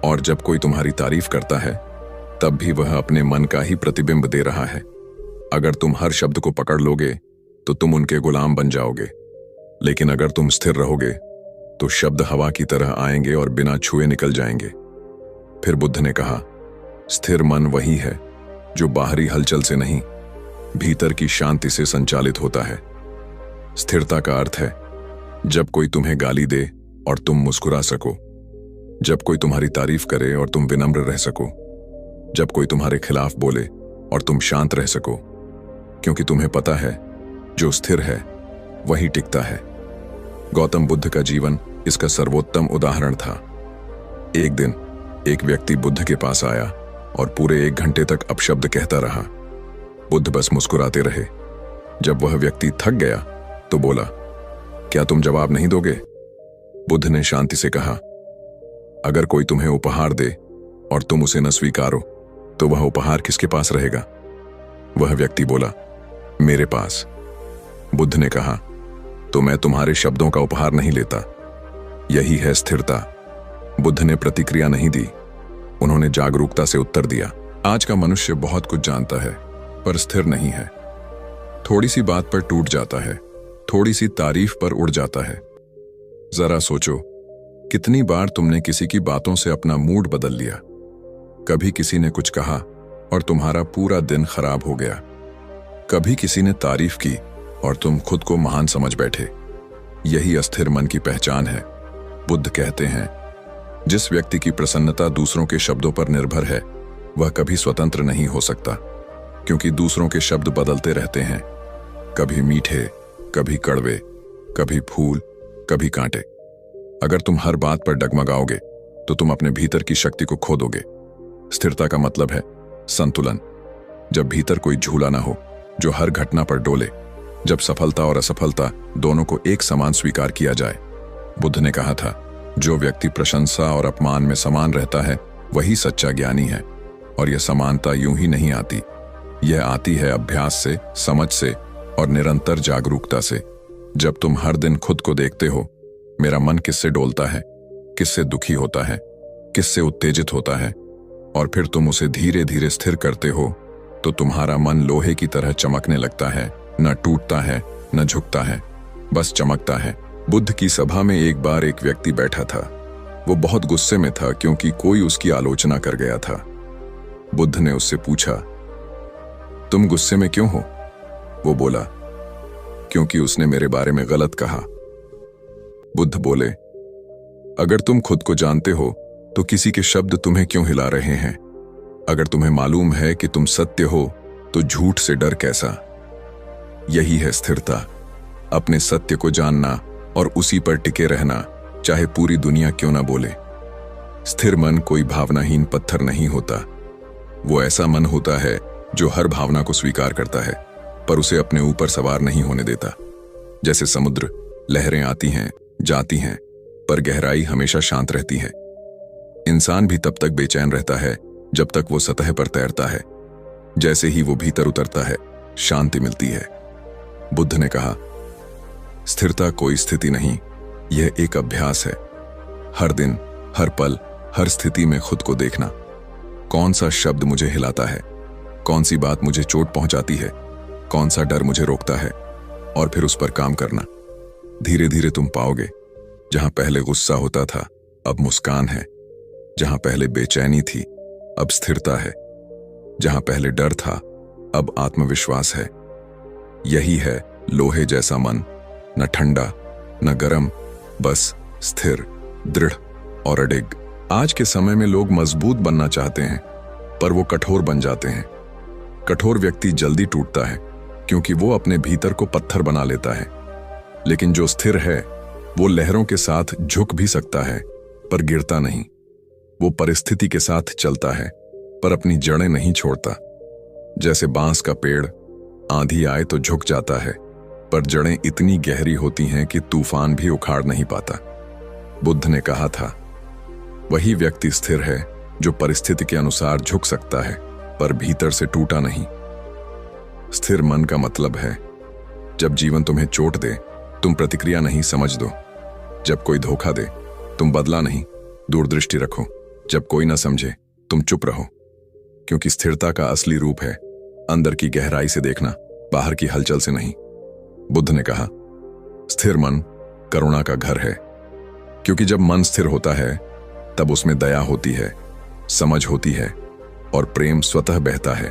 और जब कोई तुम्हारी तारीफ करता है तब भी वह अपने मन का ही प्रतिबिंब दे रहा है। अगर तुम हर शब्द को पकड़ लोगे तो तुम उनके गुलाम बन जाओगे, लेकिन अगर तुम स्थिर रहोगे तो शब्द हवा की तरह आएंगे और बिना छुए निकल जाएंगे। फिर बुद्ध ने कहा, स्थिर मन वही है जो बाहरी हलचल से नहीं, भीतर की शांति से संचालित होता है। स्थिरता का अर्थ है जब कोई तुम्हें गाली दे और तुम मुस्कुरा सको, जब कोई तुम्हारी तारीफ करे और तुम विनम्र रह सको, जब कोई तुम्हारे खिलाफ बोले और तुम शांत रह सको, क्योंकि तुम्हें पता है जो स्थिर है वही टिकता है। गौतम बुद्ध का जीवन इसका सर्वोत्तम उदाहरण था। एक दिन एक व्यक्ति बुद्ध के पास आया और पूरे 1 घंटे तक अपशब्द कहता रहा। बुद्ध बस मुस्कुराते रहे। जब वह व्यक्ति थक गया तो बोला, क्या तुम जवाब नहीं दोगे? बुद्ध ने शांति से कहा, अगर कोई तुम्हें उपहार दे और तुम उसे न स्वीकारो तो वह उपहार किसके पास रहेगा? वह व्यक्ति बोला, मेरे पास। बुद्ध ने कहा, तो मैं तुम्हारे शब्दों का उपहार नहीं लेता। यही है स्थिरता। बुद्ध ने प्रतिक्रिया नहीं दी, उन्होंने जागरूकता से उत्तर दिया। आज का मनुष्य बहुत कुछ जानता है पर स्थिर नहीं है। थोड़ी सी बात पर टूट जाता है, थोड़ी सी तारीफ पर उड़ जाता है। जरा सोचो, कितनी बार तुमने किसी की बातों से अपना मूड बदल लिया। कभी किसी ने कुछ कहा और तुम्हारा पूरा दिन खराब हो गया। कभी किसी ने तारीफ की और तुम खुद को महान समझ बैठे। यही अस्थिर मन की पहचान है। बुद्ध कहते हैं, जिस व्यक्ति की प्रसन्नता दूसरों के शब्दों पर निर्भर है वह कभी स्वतंत्र नहीं हो सकता, क्योंकि दूसरों के शब्द बदलते रहते हैं, कभी मीठे, कभी कड़वे, कभी फूल, कभी कांटे। अगर तुम हर बात पर डगमगाओगे तो तुम अपने भीतर की शक्ति को खो दोगे। स्थिरता का मतलब है संतुलन। जब भीतर कोई झूला ना हो जो हर घटना पर डोले, जब सफलता और असफलता दोनों को एक समान स्वीकार किया जाए। बुद्ध ने कहा था, जो व्यक्ति प्रशंसा और अपमान में समान रहता है वही सच्चा ज्ञानी है। और यह समानता यूं ही नहीं आती, यह आती है अभ्यास से, समझ से और निरंतर जागरूकता से। जब तुम हर दिन खुद को देखते हो, मेरा मन किससे डोलता है, किससे दुखी होता है, किससे उत्तेजित होता है, और फिर तुम उसे धीरे धीरे स्थिर करते हो, तो तुम्हारा मन लोहे की तरह चमकने लगता है, न टूटता है न झुकता है, बस चमकता है। बुद्ध की सभा में एक बार एक व्यक्ति बैठा था। वो बहुत गुस्से में था क्योंकि कोई उसकी आलोचना कर गया था। बुद्ध ने उससे पूछा, तुम गुस्से में क्यों हो? वो बोला, क्योंकि उसने मेरे बारे में गलत कहा। बुद्ध बोले, अगर तुम खुद को जानते हो तो किसी के शब्द तुम्हें क्यों हिला रहे हैं? अगर तुम्हें मालूम है कि तुम सत्य हो तो झूठ से डर कैसा? यही है स्थिरता, अपने सत्य को जानना और उसी पर टिके रहना, चाहे पूरी दुनिया क्यों ना बोले। स्थिर मन कोई भावनाहीन पत्थर नहीं होता। वो ऐसा मन होता है जो हर भावना को स्वीकार करता है, पर उसे अपने ऊपर सवार नहीं होने देता। जैसे समुद्र, लहरें आती हैं, जाती हैं, पर गहराई हमेशा शांत रहती है। इंसान भी तब तक बेचैन रहता है जब तक वो सतह पर तैरता है। जैसे ही वो भीतर उतरता है, शांति मिलती है। बुद्ध ने कहा, स्थिरता कोई स्थिति नहीं, यह एक अभ्यास है। हर दिन, हर पल, हर स्थिति में खुद को देखना, कौन सा शब्द मुझे हिलाता है, कौन सी बात मुझे चोट पहुंचाती है, कौन सा डर मुझे रोकता है, और फिर उस पर काम करना। धीरे धीरे तुम पाओगे, जहां पहले गुस्सा होता था अब मुस्कान है, जहां पहले बेचैनी थी अब स्थिरता है, जहां पहले डर था अब आत्मविश्वास है। यही है लोहे जैसा मन, न ठंडा न गरम, बस स्थिर, दृढ़ और अडिग। आज के समय में लोग मजबूत बनना चाहते हैं, पर वो कठोर बन जाते हैं। कठोर व्यक्ति जल्दी टूटता है क्योंकि वो अपने भीतर को पत्थर बना लेता है। लेकिन जो स्थिर है वो लहरों के साथ झुक भी सकता है पर गिरता नहीं। वो परिस्थिति के साथ चलता है पर अपनी जड़ें नहीं छोड़ता। जैसे बांस का पेड़, आंधी आए तो झुक जाता है, पर जड़ें इतनी गहरी होती हैं कि तूफान भी उखाड़ नहीं पाता। बुद्ध ने कहा था, वही व्यक्ति स्थिर है जो परिस्थिति के अनुसार झुक सकता है पर भीतर से टूटा नहीं। स्थिर मन का मतलब है, जब जीवन तुम्हें चोट दे तुम प्रतिक्रिया नहीं, समझ दो। जब कोई धोखा दे तुम बदला नहीं, दूरदृष्टि रखो। जब कोई ना समझे तुम चुप रहो। क्योंकि स्थिरता का असली रूप है अंदर की गहराई से देखना, बाहर की हलचल से नहीं। बुद्ध ने कहा, स्थिर मन करुणा का घर है, क्योंकि जब मन स्थिर होता है तब उसमें दया होती है, समझ होती है और प्रेम स्वतः बहता है।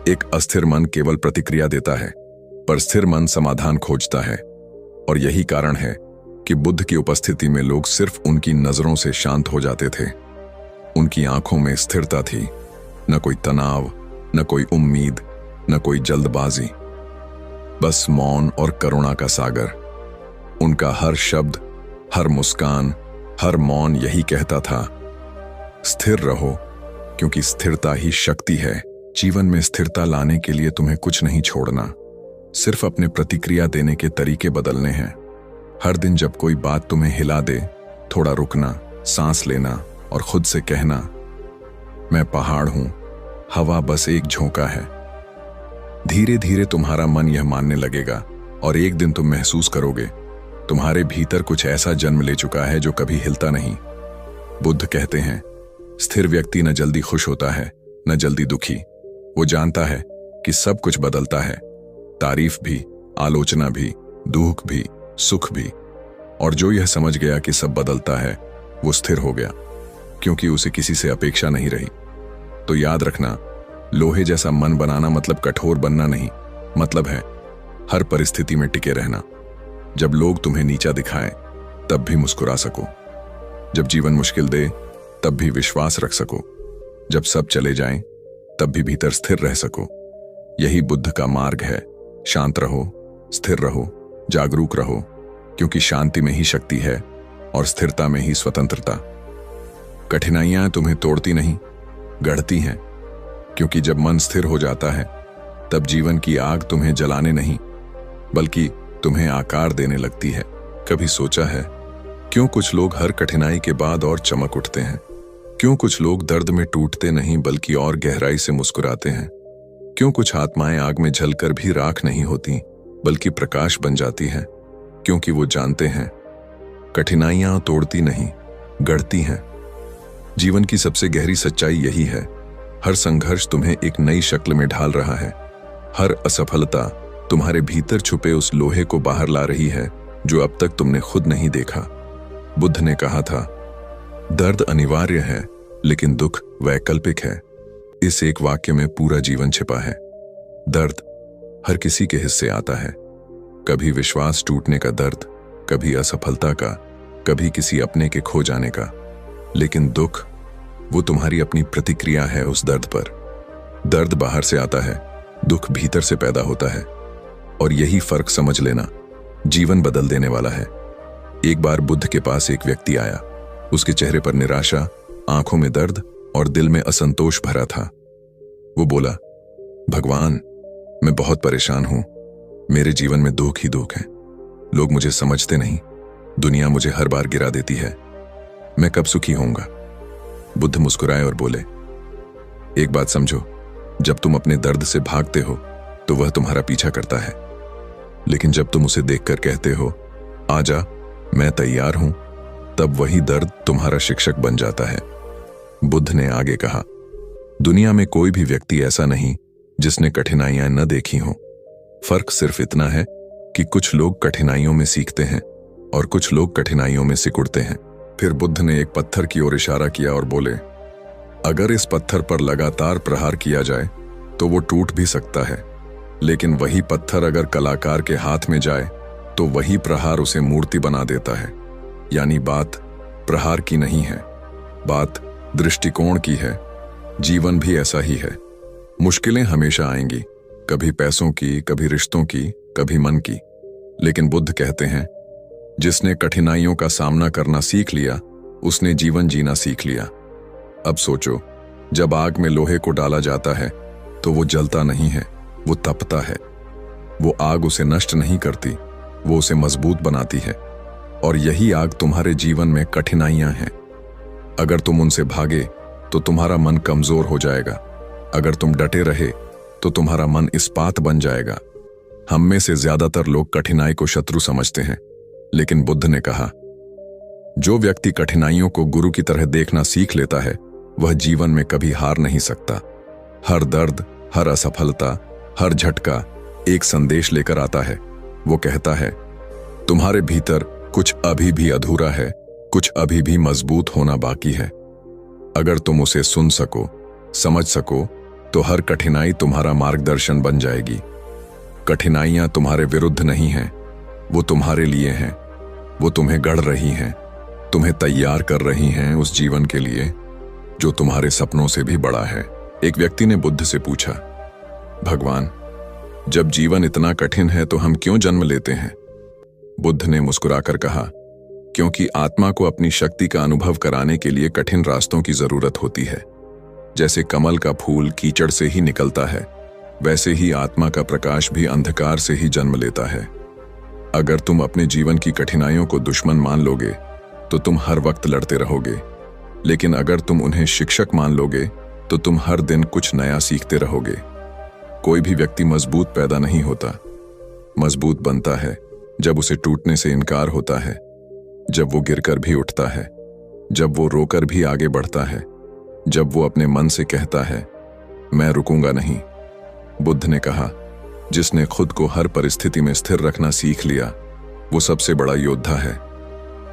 एक अस्थिर मन केवल प्रतिक्रिया देता है, पर स्थिर मन समाधान खोजता है। और यही कारण है कि बुद्ध की उपस्थिति में लोग सिर्फ उनकी नजरों से शांत हो जाते थे। उनकी आंखों में स्थिरता थी, न कोई तनाव, न कोई उम्मीद, न कोई जल्दबाजी, बस मौन और करुणा का सागर। उनका हर शब्द, हर मुस्कान, हर मौन यही कहता था, स्थिर रहो, क्योंकि स्थिरता ही शक्ति है। जीवन में स्थिरता लाने के लिए तुम्हें कुछ नहीं छोड़ना, सिर्फ अपने प्रतिक्रिया देने के तरीके बदलने हैं। हर दिन जब कोई बात तुम्हें हिला दे, थोड़ा रुकना, सांस लेना और खुद से कहना, मैं पहाड़ हूं, हवा बस एक झोंका है। धीरे धीरे तुम्हारा मन यह मानने लगेगा और एक दिन तुम महसूस करोगे तुम्हारे भीतर कुछ ऐसा जन्म ले चुका है जो कभी हिलता नहीं। बुद्ध कहते हैं, स्थिर व्यक्ति न जल्दी खुश होता है न जल्दी दुखी। वो जानता है कि सब कुछ बदलता है, तारीफ भी, आलोचना भी, दुख भी, सुख भी। और जो यह समझ गया कि सब बदलता है वो स्थिर हो गया, क्योंकि उसे किसी से अपेक्षा नहीं रही। तो याद रखना, लोहे जैसा मन बनाना मतलब कठोर बनना नहीं, मतलब है हर परिस्थिति में टिके रहना। जब लोग तुम्हें नीचा दिखाएं तब भी मुस्कुरा सको, जब जीवन मुश्किल दे तब भी विश्वास रख सको, जब सब चले जाएं तब भी भीतर स्थिर रह सको। यही बुद्ध का मार्ग है। शांत रहो, स्थिर रहो, जागरूक रहो, क्योंकि शांति में ही शक्ति है और स्थिरता में ही स्वतंत्रता। कठिनाइयां तुम्हें तोड़ती नहीं, गढ़ती हैं, क्योंकि जब मन स्थिर हो जाता है तब जीवन की आग तुम्हें जलाने नहीं बल्कि तुम्हें आकार देने लगती है। कभी सोचा है क्यों कुछ लोग हर कठिनाई के बाद और चमक उठते हैं? क्यों कुछ लोग दर्द में टूटते नहीं बल्कि और गहराई से मुस्कुराते हैं? क्यों कुछ आत्माएं आग में जलकर भी राख नहीं होती बल्कि प्रकाश बन जाती हैं? क्योंकि वो जानते हैं कठिनाइयां तोड़ती नहीं, गढ़ती हैं। जीवन की सबसे गहरी सच्चाई यही है। हर संघर्ष तुम्हें एक नई शक्ल में ढाल रहा है। हर असफलता तुम्हारे भीतर छुपे उस लोहे को बाहर ला रही है जो अब तक तुमने खुद नहीं देखा। बुद्ध ने कहा था, दर्द अनिवार्य है लेकिन दुख वैकल्पिक है। इस एक वाक्य में पूरा जीवन छिपा है। दर्द हर किसी के हिस्से आता है। कभी विश्वास टूटने का दर्द, कभी असफलता का, कभी किसी अपने के खो जाने का। लेकिन दुख, वो तुम्हारी अपनी प्रतिक्रिया है उस दर्द पर। दर्द बाहर से आता है, दुख भीतर से पैदा होता है। और यही फर्क समझ लेना जीवन बदल देने वाला है। एक बार बुद्ध के पास एक व्यक्ति आया। उसके चेहरे पर निराशा, आंखों में दर्द और दिल में असंतोष भरा था। वो बोला, भगवान, मैं बहुत परेशान हूं। मेरे जीवन में दुख ही दुख है। लोग मुझे समझते नहीं। दुनिया मुझे हर बार गिरा देती है। मैं कब सुखी होऊंगा? बुद्ध मुस्कुराए और बोले, एक बात समझो, जब तुम अपने दर्द से भागते हो तो वह तुम्हारा पीछा करता है। लेकिन जब तुम उसे देखकर कहते हो, आजा, मैं तैयार हूं, तब वही दर्द तुम्हारा शिक्षक बन जाता है। बुद्ध ने आगे कहा, दुनिया में कोई भी व्यक्ति ऐसा नहीं जिसने कठिनाइयां न देखी हों। फर्क सिर्फ इतना है कि कुछ लोग कठिनाइयों में सीखते हैं और कुछ लोग कठिनाइयों में सिकुड़ते हैं। फिर बुद्ध ने एक पत्थर की ओर इशारा किया और बोले, अगर इस पत्थर पर लगातार प्रहार किया जाए तो वो टूट भी सकता है, लेकिन वही पत्थर अगर कलाकार के हाथ में जाए तो वही प्रहार उसे मूर्ति बना देता है। यानी बात प्रहार की नहीं है, बात दृष्टिकोण की है। जीवन भी ऐसा ही है। मुश्किलें हमेशा आएंगी, कभी पैसों की, कभी रिश्तों की, कभी मन की। लेकिन बुद्ध कहते हैं, जिसने कठिनाइयों का सामना करना सीख लिया उसने जीवन जीना सीख लिया। अब सोचो, जब आग में लोहे को डाला जाता है तो वो जलता नहीं है, वो तपता है। वो आग उसे नष्ट नहीं करती, वो उसे मजबूत बनाती है। और यही आग तुम्हारे जीवन में कठिनाइयां हैं। अगर तुम उनसे भागे तो तुम्हारा मन कमजोर हो जाएगा। अगर तुम डटे रहे तो तुम्हारा मन इस्पात बन जाएगा। हम में से ज्यादातर लोग कठिनाई को शत्रु समझते हैं, लेकिन बुद्ध ने कहा, जो व्यक्ति कठिनाइयों को गुरु की तरह देखना सीख लेता है वह जीवन में कभी हार नहीं सकता। हर दर्द, हर असफलता, हर झटका एक संदेश लेकर आता है। वो कहता है, तुम्हारे भीतर कुछ अभी भी अधूरा है, कुछ अभी भी मजबूत होना बाकी है। अगर तुम उसे सुन सको, समझ सको, तो हर कठिनाई तुम्हारा मार्गदर्शन बन जाएगी। कठिनाइयां तुम्हारे विरुद्ध नहीं हैं, वो तुम्हारे लिए हैं। वो तुम्हें गढ़ रही हैं, तुम्हें तैयार कर रही हैं उस जीवन के लिए जो तुम्हारे सपनों से भी बड़ा है। एक व्यक्ति ने बुद्ध से पूछा, भगवान, जब जीवन इतना कठिन है तो हम क्यों जन्म लेते हैं? बुद्ध ने मुस्कुराकर कहा, क्योंकि आत्मा को अपनी शक्ति का अनुभव कराने के लिए कठिन रास्तों की जरूरत होती है। जैसे कमल का फूल कीचड़ से ही निकलता है, वैसे ही आत्मा का प्रकाश भी अंधकार से ही जन्म लेता है। अगर तुम अपने जीवन की कठिनाइयों को दुश्मन मान लोगे तो तुम हर वक्त लड़ते रहोगे, लेकिन अगर तुम उन्हें शिक्षक मान लोगे तो तुम हर दिन कुछ नया सीखते रहोगे। कोई भी व्यक्ति मजबूत पैदा नहीं होता, मजबूत बनता है जब उसे टूटने से इनकार होता है, जब वो गिरकर भी उठता है, जब वो रोकर भी आगे बढ़ता है, जब वो अपने मन से कहता है, मैं रुकूंगा नहीं। बुद्ध ने कहा, जिसने खुद को हर परिस्थिति में स्थिर रखना सीख लिया वो सबसे बड़ा योद्धा है।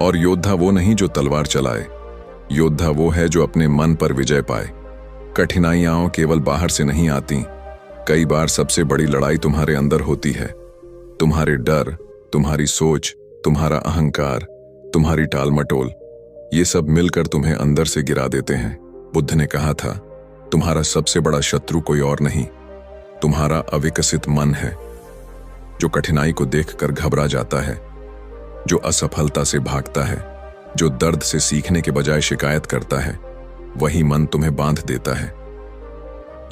और योद्धा वो नहीं जो तलवार चलाए, योद्धा वो है जो अपने मन पर विजय पाए। कठिनाइयां केवल बाहर से नहीं आती, कई बार सबसे बड़ी लड़ाई तुम्हारे अंदर होती है। तुम्हारे डर, तुम्हारी सोच, तुम्हारा अहंकार, तुम्हारी टालमटोल, ये सब मिलकर तुम्हें अंदर से गिरा देते हैं। बुद्ध ने कहा था, तुम्हारा सबसे बड़ा शत्रु कोई और नहीं, तुम्हारा अविकसित मन है, जो कठिनाई को देखकर घबरा जाता है, जो असफलता से भागता है, जो दर्द से सीखने के बजाय शिकायत करता है। वही मन तुम्हें बांध देता है।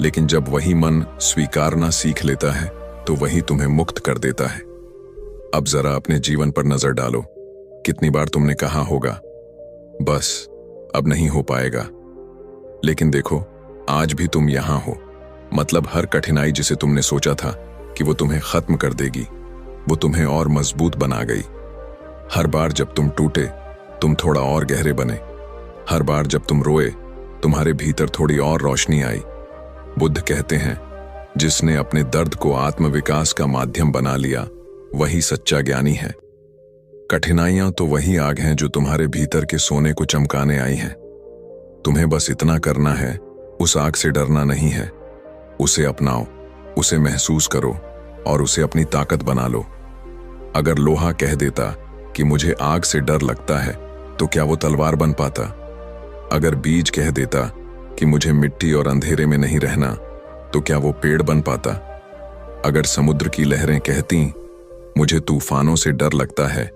लेकिन जब वही मन स्वीकारना सीख लेता है तो वही तुम्हें मुक्त कर देता है। अब जरा अपने जीवन पर नजर डालो। कितनी बार तुमने कहा होगा, बस अब नहीं हो पाएगा। लेकिन देखो, आज भी तुम यहां हो। मतलब हर कठिनाई जिसे तुमने सोचा था कि वो तुम्हें खत्म कर देगी, वो तुम्हें और मजबूत बना गई। हर बार जब तुम टूटे, तुम थोड़ा और गहरे बने। हर बार जब तुम रोए, तुम्हारे भीतर थोड़ी और रोशनी आई। बुद्ध कहते हैं, जिसने अपने दर्द को आत्मविकास का माध्यम बना लिया, वही सच्चा ज्ञानी है। कठिनाइयां तो वही आग हैं जो तुम्हारे भीतर के सोने को चमकाने आई हैं। तुम्हें बस इतना करना है, उस आग से डरना नहीं है। उसे अपनाओ, उसे महसूस करो और उसे अपनी ताकत बना लो। अगर लोहा कह देता कि मुझे आग से डर लगता है, तो क्या वो तलवार बन पाता? अगर बीज कह देता कि मुझे मिट्टी और अंधेरे में नहीं रहना, तो क्या वो पेड़ बन पाता? अगर समुद्र की लहरें कहती मुझे तूफानों से डर लगता है,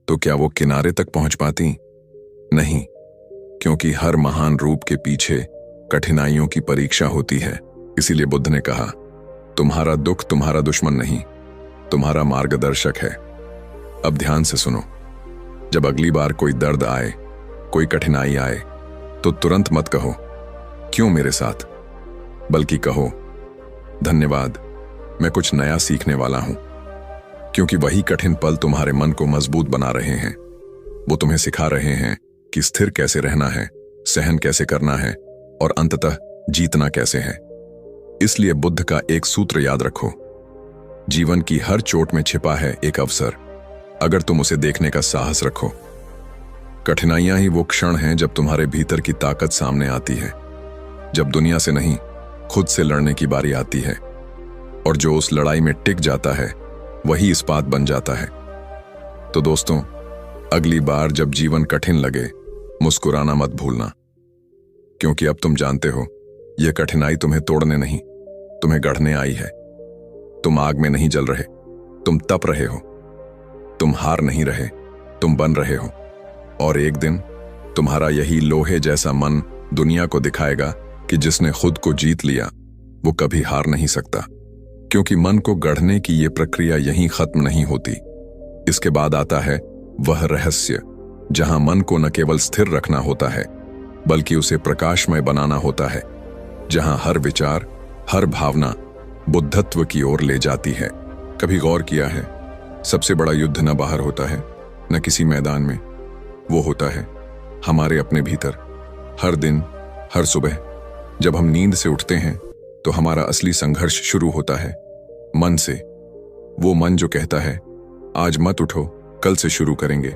तो क्या वो किनारे तक पहुंच पाती? नहीं, क्योंकि हर महान रूप के पीछे कठिनाइयों की परीक्षा होती है। इसीलिए बुद्ध ने कहा, तुम्हारा दुख तुम्हारा दुश्मन नहीं, तुम्हारा मार्गदर्शक है। अब ध्यान से सुनो। जब अगली बार कोई दर्द आए, कोई कठिनाई आए, तो तुरंत मत कहो क्यों मेरे साथ, बल्कि कहो धन्यवाद, मैं कुछ नया सीखने वाला हूं। क्योंकि वही कठिन पल तुम्हारे मन को मजबूत बना रहे हैं। वो तुम्हें सिखा रहे हैं कि स्थिर कैसे रहना है, सहन कैसे करना है और अंततः जीतना कैसे है। इसलिए बुद्ध का एक सूत्र याद रखो, जीवन की हर चोट में छिपा है एक अवसर, अगर तुम उसे देखने का साहस रखो। कठिनाइयां ही वो क्षण हैं जब तुम्हारे भीतर की ताकत सामने आती है, जब दुनिया से नहीं, खुद से लड़ने की बारी आती है। और जो उस लड़ाई में टिक जाता है, वही इस्पात बन जाता है। तो दोस्तों, अगली बार जब जीवन कठिन लगे, मुस्कुराना मत भूलना। क्योंकि अब तुम जानते हो, यह कठिनाई तुम्हें तोड़ने नहीं, तुम्हें गढ़ने आई है। तुम आग में नहीं जल रहे, तुम तप रहे हो। तुम हार नहीं रहे, तुम बन रहे हो। और एक दिन तुम्हारा यही लोहे जैसा मन दुनिया को दिखाएगा कि जिसने खुद को जीत लिया, वो कभी हार नहीं सकता। क्योंकि मन को गढ़ने की ये प्रक्रिया यहीं खत्म नहीं होती। इसके बाद आता है वह रहस्य, जहां मन को न केवल स्थिर रखना होता है, बल्कि उसे प्रकाशमय बनाना होता है। जहां हर विचार, हर भावना बुद्धत्व की ओर ले जाती है। कभी गौर किया है, सबसे बड़ा युद्ध न बाहर होता है, न किसी मैदान में, वो होता है हमारे अपने भीतर। हर दिन, हर सुबह जब हम नींद से उठते हैं, तो हमारा असली संघर्ष शुरू होता है मन से। वो मन जो कहता है आज मत उठो, कल से शुरू करेंगे।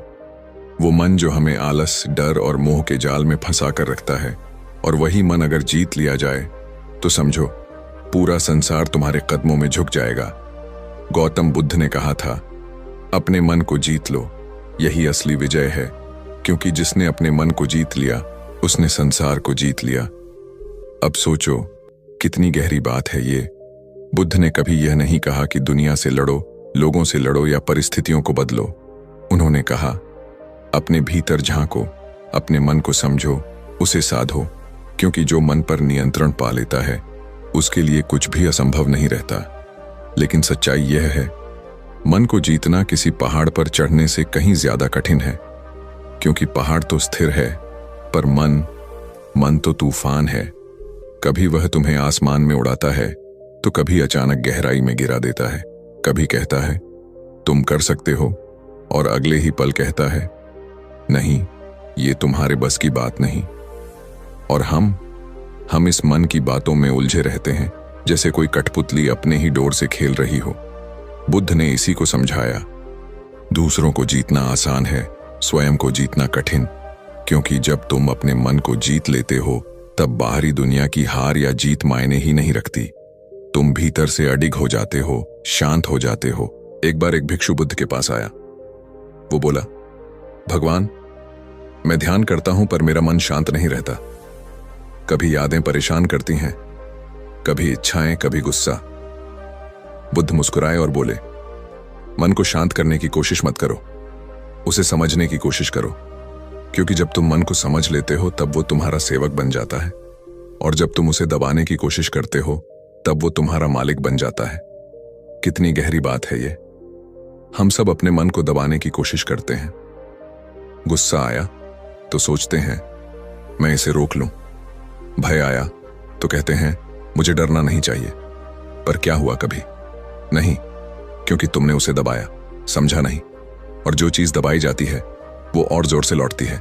वो मन जो हमें आलस, डर और मोह के जाल में फंसा कर रखता है। और वही मन अगर जीत लिया जाए, तो समझो पूरा संसार तुम्हारे कदमों में झुक जाएगा। गौतम बुद्ध ने कहा था, अपने मन को जीत लो, यही असली विजय है। क्योंकि जिसने अपने मन को जीत लिया, उसने संसार को जीत लिया। अब सोचो, कितनी गहरी बात है ये। बुद्ध ने कभी यह नहीं कहा कि दुनिया से लड़ो, लोगों से लड़ो या परिस्थितियों को बदलो। उन्होंने कहा, अपने भीतर झांको, अपने मन को समझो, उसे साधो। क्योंकि जो मन पर नियंत्रण पा लेता है, उसके लिए कुछ भी असंभव नहीं रहता। लेकिन सच्चाई यह है, मन को जीतना किसी पहाड़ पर चढ़ने से कहीं ज्यादा कठिन है। क्योंकि पहाड़ तो स्थिर है, पर मन तो तूफान है। कभी वह तुम्हें आसमान में उड़ाता है, तो कभी अचानक गहराई में गिरा देता है। कभी कहता है तुम कर सकते हो, और अगले ही पल कहता है नहीं, ये तुम्हारे बस की बात नहीं। और हम इस मन की बातों में उलझे रहते हैं, जैसे कोई कठपुतली अपने ही डोर से खेल रही हो। बुद्ध ने इसी को समझाया, दूसरों को जीतना आसान है, स्वयं को जीतना कठिन। क्योंकि जब तुम अपने मन को जीत लेते हो, तब बाहरी दुनिया की हार या जीत मायने ही नहीं रखती। तुम भीतर से अडिग हो जाते हो, शांत हो जाते हो। एक बार एक भिक्षु बुद्ध के पास आया। वो बोला, भगवान, मैं ध्यान करता हूं, पर मेरा मन शांत नहीं रहता। कभी यादें परेशान करती हैं, कभी इच्छाएं, कभी गुस्सा। बुद्ध मुस्कुराए और बोले, मन को शांत करने की कोशिश मत करो, उसे समझने की कोशिश करो। क्योंकि जब तुम मन को समझ लेते हो, तब वो तुम्हारा सेवक बन जाता है। और जब तुम उसे दबाने की कोशिश करते हो, तब वो तुम्हारा मालिक बन जाता है। कितनी गहरी बात है ये। हम सब अपने मन को दबाने की कोशिश करते हैं। गुस्सा आया तो सोचते हैं मैं इसे रोक लूं। भय आया तो कहते हैं मुझे डरना नहीं चाहिए। पर क्या हुआ कभी? नहीं, क्योंकि तुमने उसे दबाया, समझा नहीं। और जो चीज दबाई जाती है वो और जोर से लौटती है।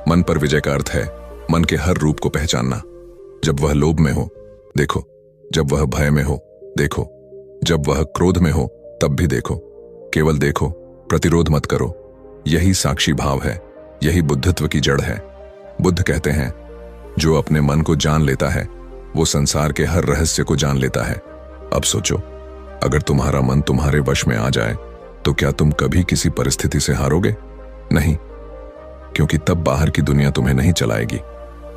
मन पर विजय का अर्थ है मन के हर रूप को पहचानना। जब वह लोभ में हो, देखो। जब वह भय में हो, देखो। जब वह क्रोध में हो, तब भी देखो। केवल देखो, प्रतिरोध मत करो। यही साक्षी भाव है, यही बुद्धत्व की जड़ है। बुद्ध कहते हैं जो अपने मन को जान लेता है वो संसार के हर रहस्य को जान लेता है। अब सोचो, अगर तुम्हारा मन तुम्हारे वश में आ जाए तो क्या तुम कभी किसी परिस्थिति से हारोगे? नहीं, क्योंकि तब बाहर की दुनिया तुम्हें नहीं चलाएगी,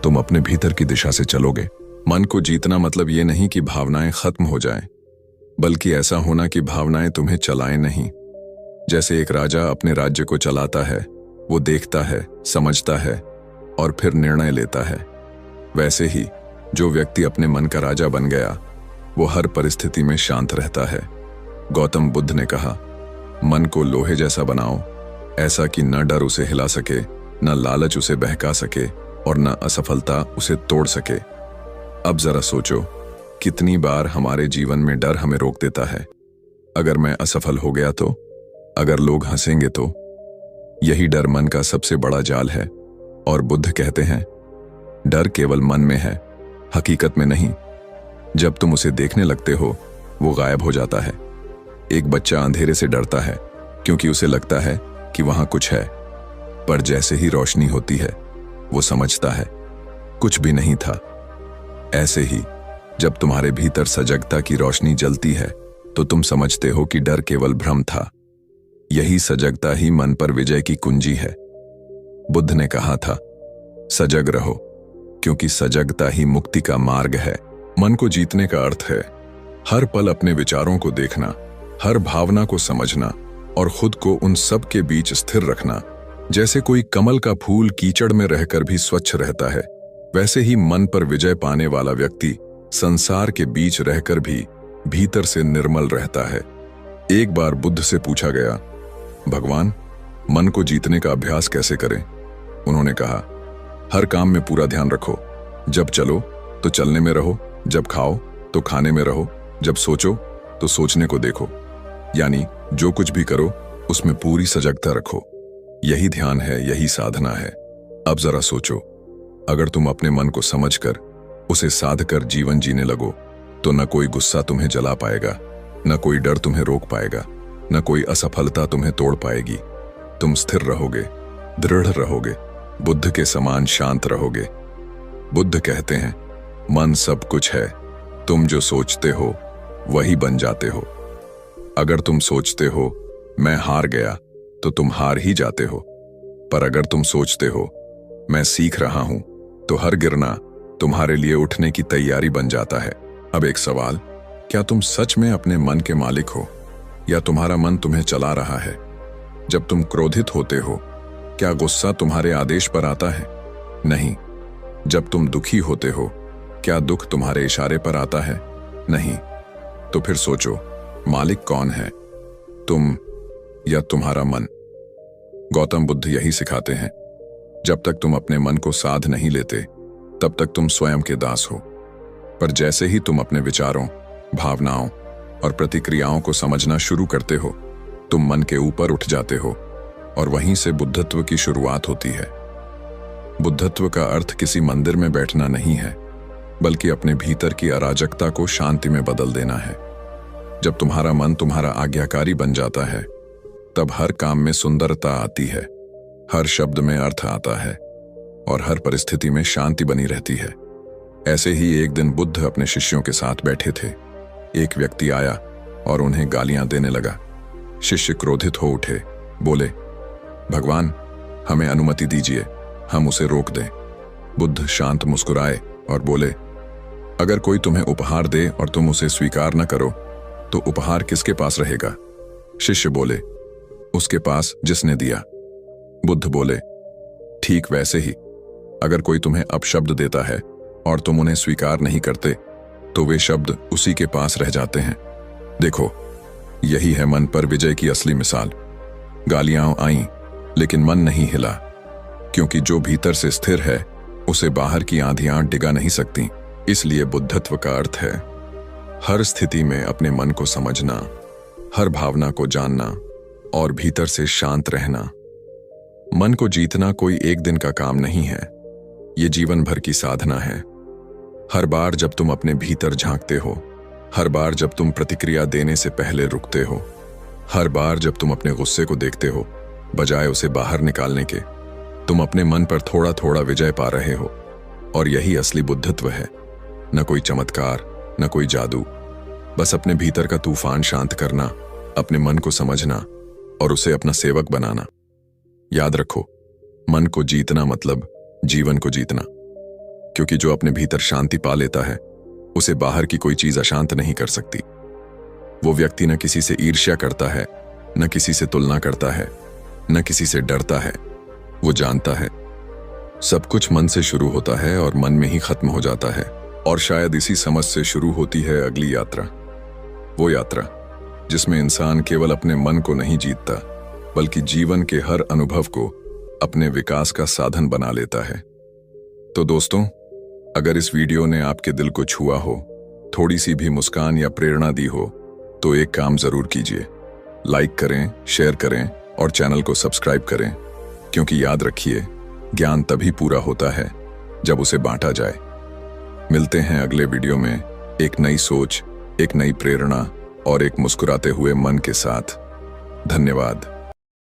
तुम अपने भीतर की दिशा से चलोगे। मन को जीतना मतलब ये नहीं कि भावनाएं खत्म हो जाएं, बल्कि ऐसा होना कि भावनाएं तुम्हें चलाएं नहीं। जैसे एक राजा अपने राज्य को चलाता है, वो देखता है, समझता है और फिर निर्णय लेता है। वैसे ही जो व्यक्ति अपने मन का राजा बन गया वो हर परिस्थिति में शांत रहता है। गौतम बुद्ध ने कहा, मन को लोहे जैसा बनाओ, ऐसा कि न डर उसे हिला सके, न लालच उसे बहका सके और न असफलता उसे तोड़ सके। अब जरा सोचो, कितनी बार हमारे जीवन में डर हमें रोक देता है। अगर मैं असफल हो गया तो? अगर लोग हंसेंगे तो? यही डर मन का सबसे बड़ा जाल है। और बुद्ध कहते हैं डर केवल मन में है, हकीकत में नहीं। जब तुम उसे देखने लगते हो वो गायब हो जाता है। एक बच्चा अंधेरे से डरता है क्योंकि उसे लगता है कि वहां कुछ है, पर जैसे ही रोशनी होती है वो समझता है कुछ भी नहीं था। ऐसे ही जब तुम्हारे भीतर सजगता की रोशनी जलती है तो तुम समझते हो कि डर केवल भ्रम था। यही सजगता ही मन पर विजय की कुंजी है। बुद्ध ने कहा था सजग रहो, क्योंकि सजगता ही मुक्ति का मार्ग है। मन को जीतने का अर्थ है हर पल अपने विचारों को देखना, हर भावना को समझना और खुद को उन सब के बीच स्थिर रखना। जैसे कोई कमल का फूल कीचड़ में रहकर भी स्वच्छ रहता है, वैसे ही मन पर विजय पाने वाला व्यक्ति संसार के बीच रहकर भी भीतर से निर्मल रहता है। एक बार बुद्ध से पूछा गया, भगवान, मन को जीतने का अभ्यास कैसे करें? उन्होंने कहा, हर काम में पूरा ध्यान रखो। जब चलो तो चलने में रहो, जब खाओ तो खाने में रहो, जब सोचो तो सोचने को देखो। यानी जो कुछ भी करो उसमें पूरी सजगता रखो। यही ध्यान है, यही साधना है। अब जरा सोचो, अगर तुम अपने मन को समझकर उसे साध कर जीवन जीने लगो तो न कोई गुस्सा तुम्हें जला पाएगा, न कोई डर तुम्हें रोक पाएगा, न कोई असफलता तुम्हें तोड़ पाएगी। तुम स्थिर रहोगे, दृढ़ रहोगे, बुद्ध के समान शांत रहोगे। बुद्ध कहते हैं मन सब कुछ है, तुम जो सोचते हो वही बन जाते हो। अगर तुम सोचते हो मैं हार गया तो तुम हार ही जाते हो, पर अगर तुम सोचते हो मैं सीख रहा हूं तो हर गिरना तुम्हारे लिए उठने की तैयारी बन जाता है। अब एक सवाल, क्या तुम सच में अपने मन के मालिक हो या तुम्हारा मन तुम्हें चला रहा है? जब तुम क्रोधित होते हो क्या गुस्सा तुम्हारे आदेश पर आता है? नहीं। जब तुम दुखी होते हो क्या दुख तुम्हारे इशारे पर आता है? नहीं। तो फिर सोचो, मालिक कौन है, तुम या तुम्हारा मन? गौतम बुद्ध यही सिखाते हैं, जब तक तुम अपने मन को साध नहीं लेते तब तक तुम स्वयं के दास हो। पर जैसे ही तुम अपने विचारों, भावनाओं और प्रतिक्रियाओं को समझना शुरू करते हो, तुम मन के ऊपर उठ जाते हो और वहीं से बुद्धत्व की शुरुआत होती है। बुद्धत्व का अर्थ किसी मंदिर में बैठना नहीं है, बल्कि अपने भीतर की अराजकता को शांति में बदल देना है। जब तुम्हारा मन तुम्हारा आज्ञाकारी बन जाता है तब हर काम में सुंदरता आती है, हर शब्द में अर्थ आता है और हर परिस्थिति में शांति बनी रहती है। ऐसे ही एक दिन बुद्ध अपने शिष्यों के साथ बैठे थे। एक व्यक्ति आया और उन्हें गालियां देने लगा। शिष्य क्रोधित हो उठे, बोले, भगवान, हमें अनुमति दीजिए, हम उसे रोक दें। बुद्ध शांत मुस्कुराए और बोले, अगर कोई तुम्हें उपहार दे और तुम उसे स्वीकार न करो तो उपहार किसके पास रहेगा? शिष्य बोले, उसके पास जिसने दिया। बुद्ध बोले, ठीक वैसे ही अगर कोई तुम्हें अपशब्द देता है और तुम उन्हें स्वीकार नहीं करते तो वे शब्द उसी के पास रह जाते हैं। देखो, यही है मन पर विजय की असली मिसाल। गालियां आईं, लेकिन मन नहीं हिला, क्योंकि जो भीतर से स्थिर है उसे बाहर की आंधियां डिगा नहीं सकती। इसलिए बुद्धत्व का अर्थ है हर स्थिति में अपने मन को समझना, हर भावना को जानना और भीतर से शांत रहना। मन को जीतना कोई एक दिन का काम नहीं है, ये जीवन भर की साधना है। हर बार जब तुम अपने भीतर झांकते हो, हर बार जब तुम प्रतिक्रिया देने से पहले रुकते हो, हर बार जब तुम अपने गुस्से को देखते हो बजाय उसे बाहर निकालने के, तुम अपने मन पर थोड़ा थोड़ा विजय पा रहे हो। और यही असली बुद्धत्व है। न कोई चमत्कार, न कोई जादू, बस अपने भीतर का तूफान शांत करना, अपने मन को समझना और उसे अपना सेवक बनाना। याद रखो, मन को जीतना मतलब जीवन को जीतना, क्योंकि जो अपने भीतर शांति पा लेता है उसे बाहर की कोई चीज अशांत नहीं कर सकती। वो व्यक्ति न किसी से ईर्ष्या करता है, न किसी से तुलना करता है, न किसी से डरता है। वो जानता है सब कुछ मन से शुरू होता है और मन में ही खत्म हो जाता है। और शायद इसी समझ से शुरू होती है अगली यात्रा, वो यात्रा जिसमें इंसान केवल अपने मन को नहीं जीतता, बल्कि जीवन के हर अनुभव को अपने विकास का साधन बना लेता है। तो दोस्तों, अगर इस वीडियो ने आपके दिल को छुआ हो, थोड़ी सी भी मुस्कान या प्रेरणा दी हो, तो एक काम जरूर कीजिए, लाइक करें, शेयर करें और चैनल को सब्सक्राइब करें, क्योंकि याद रखिए, ज्ञान तभी पूरा होता है जब उसे बांटा जाए। मिलते हैं अगले वीडियो में एक नई सोच, एक नई प्रेरणा और एक मुस्कुराते हुए मन के साथ। धन्यवाद।